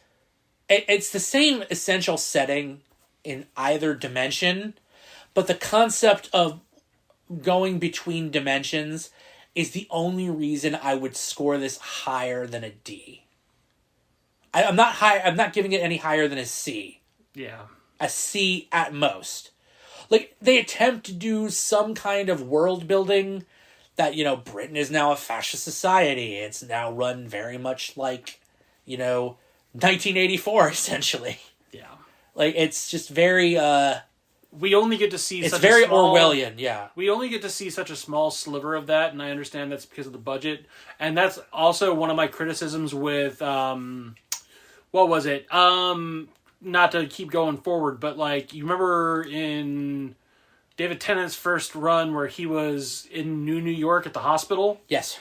it's the same essential setting in either dimension, but the concept of going between dimensions is the only reason I would score this higher than a D. I'm not giving it any higher than a C. Yeah. A C at most. Like, they attempt to do some kind of world building that, you know, Britain is now a fascist society. It's now run very much like, you know, 1984, essentially. Yeah. Like, it's just very, we only get to see it's very Orwellian, yeah. We only get to see such a small sliver of that, and I understand that's because of the budget. And that's also one of my criticisms with, what was it? Not to keep going forward, but, like, you remember in David Tennant's first run where he was in New York at the hospital? Yes.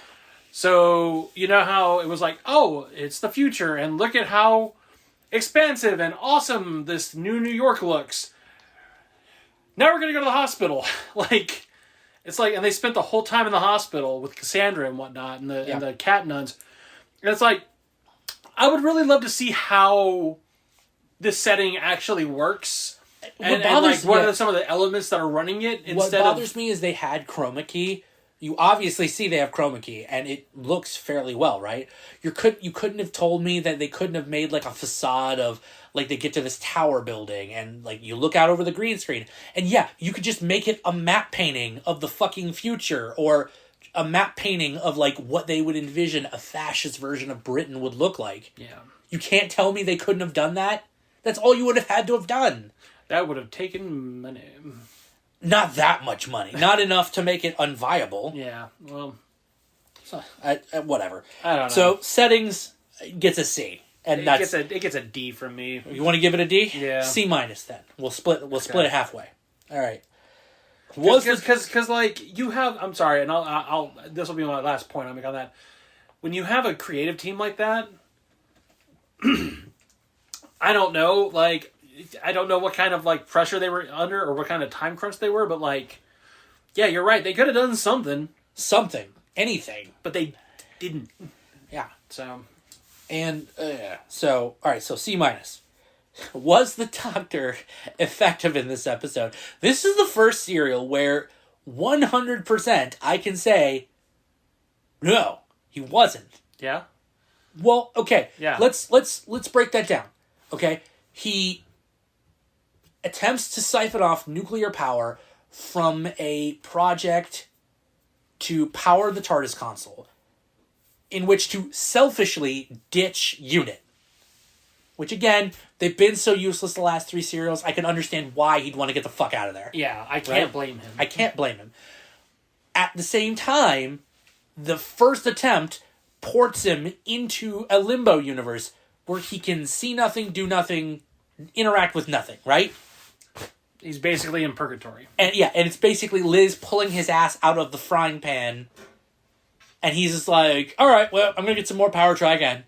So, you know how it was like, oh, it's the future, and look at how expansive and awesome this new New York looks. Now we're going to go to the hospital. Like, it's like, and they spent the whole time in the hospital with Cassandra and whatnot, and the cat nuns. And it's like, I would really love to see how this setting actually works. What are some of the elements that are running it? What bothers me is they had chroma key. You obviously see they have chroma key, and it looks fairly well, right? You couldn't have told me that they couldn't have made, like, a facade of, like, they get to this tower building, and, like, you look out over the green screen. And yeah, you could just make it a map painting of the fucking future, or a map painting of, like, what they would envision a fascist version of Britain would look like. Yeah. You can't tell me they couldn't have done that? That's all you would have had to have done. That would have taken money. Not that much money. Not enough to make it unviable. Yeah, well... So, whatever. I don't know. So, settings gets a C. And it gets a D from me. You want to give it a D? Yeah. C minus then. We'll split it halfway. All right. Because like, you have... I'm sorry, and I'll this will be my last point I'll make on that. When you have a creative team like that... I don't know, like... I don't know what kind of, like, pressure they were under or what kind of time crunch they were, but, like, yeah, you're right. They could have done something. Something. Anything. But they didn't. Yeah. So. And, so, alright, so C minus. Was the Doctor effective in this episode? This is the first serial where 100% I can say, no, he wasn't. Yeah? Well, okay. Yeah. Let's break that down. Okay? He attempts to siphon off nuclear power from a project to power the TARDIS console, in which to selfishly ditch UNIT. Which, again, they've been so useless the last 3 serials, I can understand why he'd want to get the fuck out of there. Yeah, I can't blame him. I can't blame him. At the same time, the first attempt ports him into a limbo universe where he can see nothing, do nothing, interact with nothing, right? He's basically in purgatory. And it's basically Liz pulling his ass out of the frying pan. And he's just like, alright, well, I'm gonna get some more power, try again.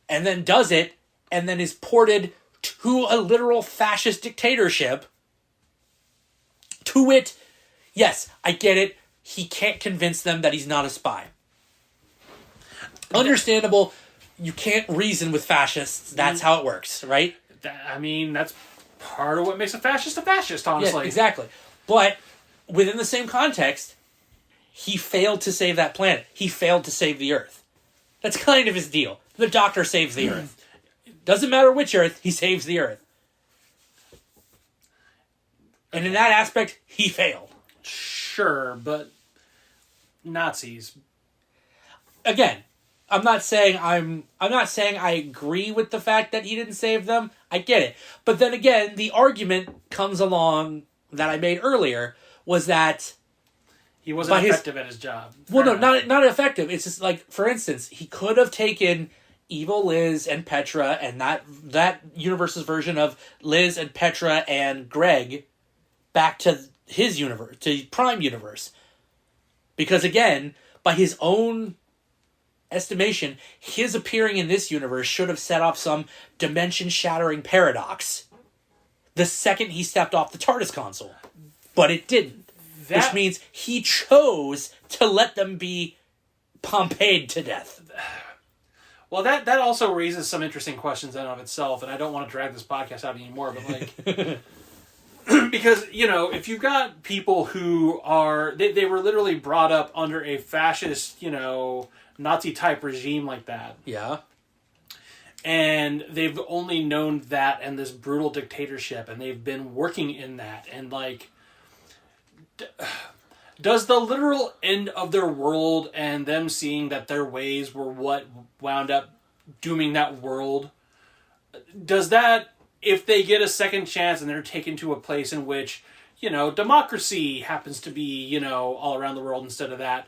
And then does it, and then is ported to a literal fascist dictatorship. To wit, yes, I get it, he can't convince them that he's not a spy. Understandable, you can't reason with fascists, that's how it works, right? I mean, that's part of what makes a fascist, honestly. Yeah, exactly. But, within the same context, he failed to save that planet. He failed to save the Earth. That's kind of his deal. The Doctor saves the Earth. Doesn't matter which Earth, he saves the Earth. And in that aspect, he failed. Sure, but Nazis. Again, I'm not saying I agree with the fact that he didn't save them. I get it. But then again, the argument comes along that I made earlier was that he wasn't effective at his job. Well, no, not effective. It's just like, for instance, he could have taken evil Liz and Petra and that universe's version of Liz and Petra and Greg back to his universe, to Prime Universe. Because again, by his own estimation, his appearing in this universe should have set off some dimension-shattering paradox the second he stepped off the TARDIS console. But it didn't. Which means he chose to let them be Pompeyed to death. Well, that also raises some interesting questions in and of itself, and I don't want to drag this podcast out anymore, but like... because, you know, if you've got people who are... They were literally brought up under a fascist, you know, Nazi-type regime like that. Yeah. And they've only known that and this brutal dictatorship, and they've been working in that, and, like... Does the literal end of their world and them seeing that their ways were what wound up dooming that world, does that, if they get a second chance and they're taken to a place in which, you know, democracy happens to be, you know, all around the world instead of that,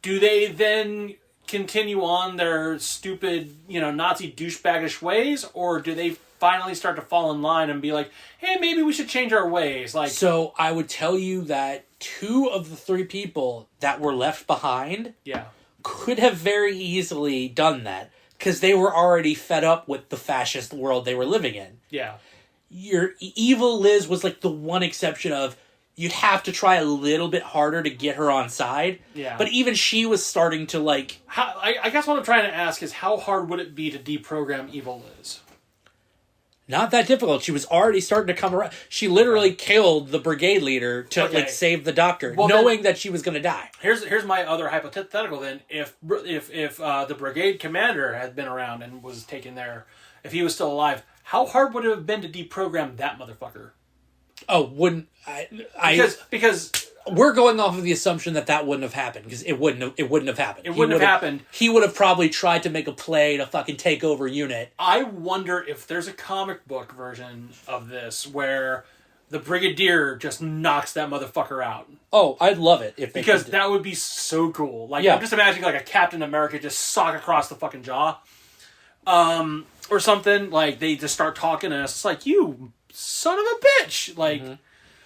do they then continue on their stupid, you know, Nazi douchebaggish ways, or do they finally start to fall in line and be like, hey, maybe we should change our ways? Like, so I would tell you that 2 of the 3 people that were left behind could have very easily done that, because they were already fed up with the fascist world they were living in. Yeah. Your evil Liz was like the one exception of, you'd have to try a little bit harder to get her on side. Yeah. But even she was starting to like... I guess what I'm trying to ask is, how hard would it be to deprogram evil Liz? Not that difficult. She was already starting to come around. She literally killed the brigade leader to like save the doctor, knowing that she was going to die. Here's my other hypothetical then. If the brigade commander had been around and was taken there, if he was still alive, how hard would it have been to deprogram that motherfucker? Oh, wouldn't I? Because we're going off of the assumption that wouldn't have happened, because it wouldn't have happened. It wouldn't have happened. He would have probably tried to make a play to fucking take over UNIT. I wonder if there's a comic book version of this where the Brigadier just knocks that motherfucker out. Oh, I'd love it if they because that would be so cool. Like, I'm just imagining like a Captain America just sock across the fucking jaw, or something. Like they just start talking and it's like, you son of a bitch. Like,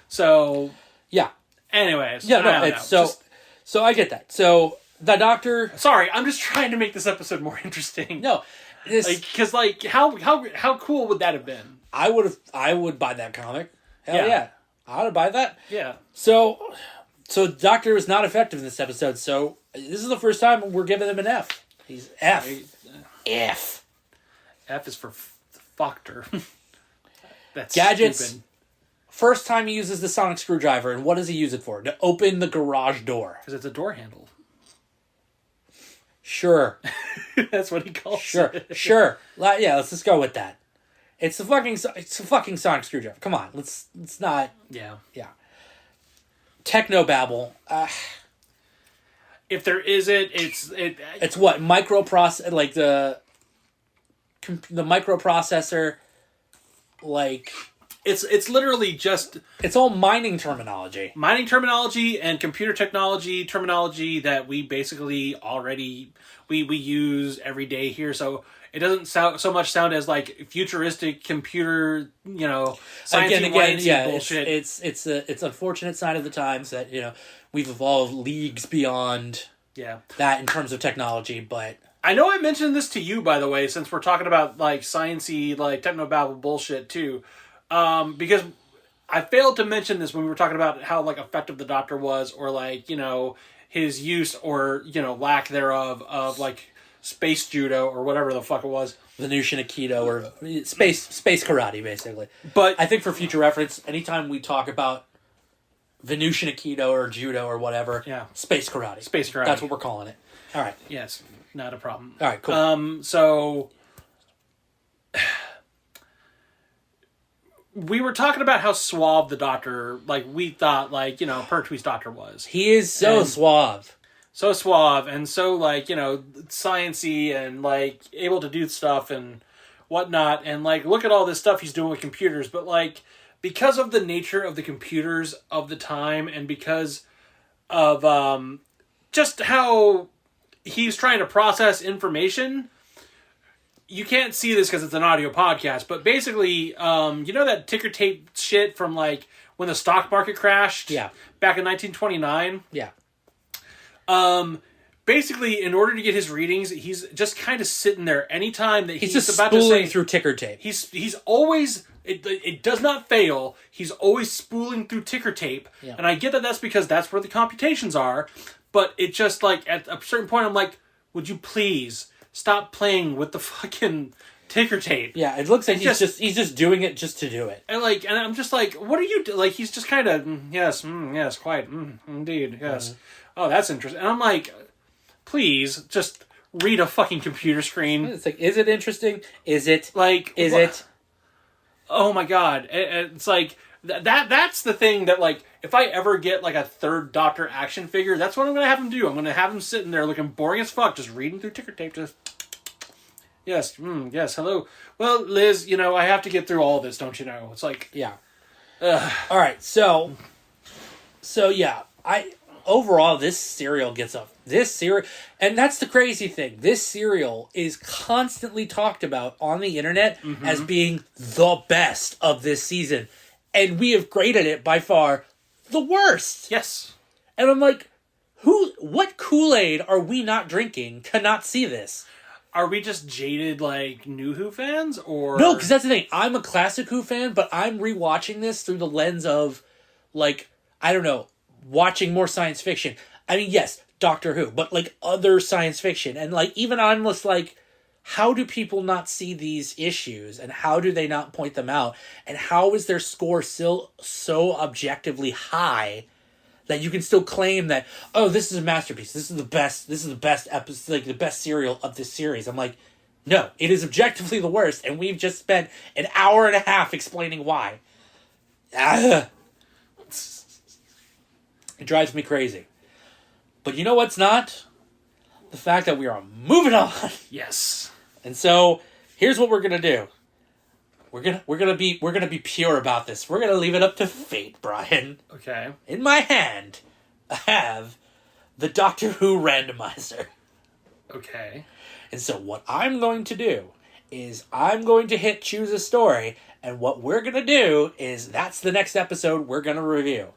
so yeah. Anyways, so I get that. So the doctor. Sorry, I'm just trying to make this episode more interesting. No, because how cool would that have been? I would buy that comic. Hell yeah, I would buy that. Yeah. So Doctor was not effective in this episode. So this is the first time we're giving him an F. He's F. F. F is for fucked. That's gadgets. Stupid. First time he uses the sonic screwdriver, and what does he use it for? To open the garage door. Because it's a door handle. Sure. That's what he calls it. Sure. Yeah, let's just go with that. It's a fucking sonic screwdriver. Come on, let's not... Yeah. Technobabble. If there isn't, it's what? Like the microprocessor, like... It's literally just... It's all mining terminology. Mining terminology and computer technology terminology that we basically already... We use every day here, so it doesn't sound as like futuristic computer, you know, again, bullshit. It's unfortunate sign of the times that, you know, we've evolved leagues beyond that in terms of technology, but... I know I mentioned this to you, by the way, since we're talking about like sciencey, like technobabble bullshit too. Because I failed to mention this when we were talking about how like effective the Doctor was, or like, you know, his use or, you know, lack thereof of like space judo or whatever the fuck it was. Venusian Aikido or space karate, basically. But I think for future reference, anytime we talk about Venusian Aikido or judo or whatever, space karate. Space karate. That's what we're calling it. All right. Yes, not a problem. All right, cool. So... we were talking about how suave the Doctor, like, we thought, like, you know, Pertwee's Doctor was. He is so suave. so suave and so like, you know, sciencey and like able to do stuff and whatnot. And like, look at all this stuff he's doing with computers. But like, because of the nature of the computers of the time and because of just how he's trying to process information, you can't see this because it's an audio podcast. But basically, you know that ticker tape shit from like when the stock market crashed back in 1929? Yeah. Basically, in order to get his readings, he's just kind of sitting there anytime that he's just about to say... spooling through ticker tape. He's always... It does not fail. He's always spooling through ticker tape. Yeah. And I get that that's because that's where the computations are. But it just, like, at a certain point, I'm like, would you please stop playing with the fucking ticker tape? Yeah, it looks like he's just doing it just to do it. And I'm just like, what are you... Like, he's just kind of, yes, quite, indeed, yes. Oh, that's interesting. And I'm like... Please, just read a fucking computer screen. It's like, is it interesting? Is it? Like, is it? Oh my god. It's like, that's the thing that, like, if I ever get, like, a third Doctor action figure, that's what I'm going to have him do. I'm going to have him sitting there looking boring as fuck, just reading through ticker tape, just... Yes, yes, hello. Well, Liz, you know, I have to get through all this, don't you know? It's like... Yeah. Alright, so yeah, overall, this serial gets a... and that's the crazy thing. This serial is constantly talked about on the internet as being the best of this season. And we have graded it by far the worst. Yes. And I'm like, what Kool-Aid are we not drinking to not see this? Are we just jaded, like, new Who fans? Or no, because that's the thing. I'm a classic Who fan, but I'm rewatching this through the lens of, like, I don't know, watching more science fiction. I mean, yes, Doctor Who, but like other science fiction. And like, even I'm just like, how do people not see these issues? And how do they not point them out? And how is their score still so objectively high that you can still claim that, oh, this is a masterpiece. This is the best episode, like the best serial of this series. I'm like, no, it is objectively the worst. And we've just spent an hour and a half explaining why. It drives me crazy. But you know what's not? The fact that we are moving on. Yes. And so here's what we're gonna do. We're gonna be pure about this. We're gonna leave it up to fate, Brian. Okay. In my hand, I have the Doctor Who randomizer. Okay. And so what I'm going to do is I'm going to hit choose a story, and what we're gonna do is that's the next episode we're gonna review.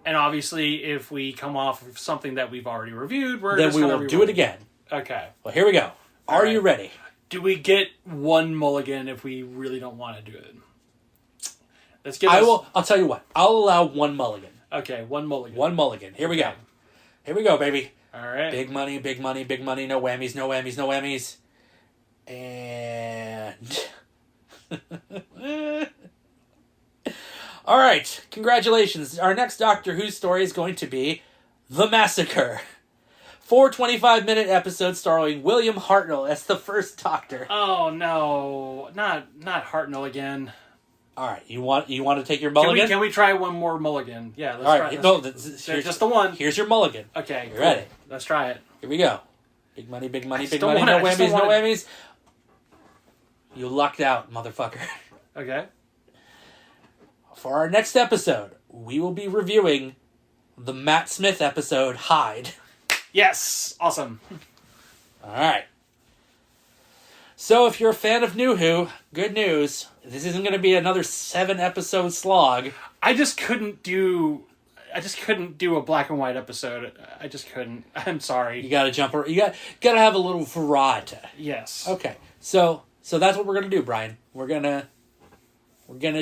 And obviously, if we come off of something that we've already reviewed, then we will do it again. Okay. Well, here we go. Are you ready? Do we get one mulligan if we really don't want to do it? Let's get. I'll tell you what. I'll allow one mulligan. Okay, one mulligan. One mulligan. Here we go. Here we go, baby. All right. Big money, big money, big money. No whammies, no whammies, no whammies. And... All right, congratulations. Our next Doctor Who story is going to be The Massacre. 4 25-minute episodes starring William Hartnell as the first Doctor. Oh no, not Hartnell again. All right, you want to take your mulligan? Can we try one more mulligan? Yeah, let's try. No, here's just the one. Here's your mulligan. Okay, you ready? Let's try it. Here we go. Big money, big money, big money. No whammies, no whammies. You lucked out, motherfucker. Okay. For our next episode, we will be reviewing the Matt Smith episode, Hide. Yes! Awesome. Alright. So if you're a fan of New Who, good news. This isn't going to be another 7-episode slog. I just couldn't do a black and white episode. I just couldn't. I'm sorry. You gotta jump around. You gotta have a little variety. Yes. Okay. So that's what we're gonna do, Brian. We're gonna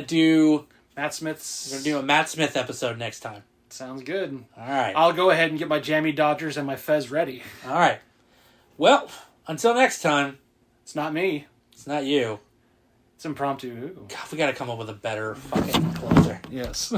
do... Matt Smith's... We're going to do a Matt Smith episode next time. Sounds good. All right. I'll go ahead and get my jammy Dodgers and my Fez ready. All right. Well, until next time. It's not me. It's not you. It's Impromptu Who. God, we got to come up with a better fucking closer. Yes.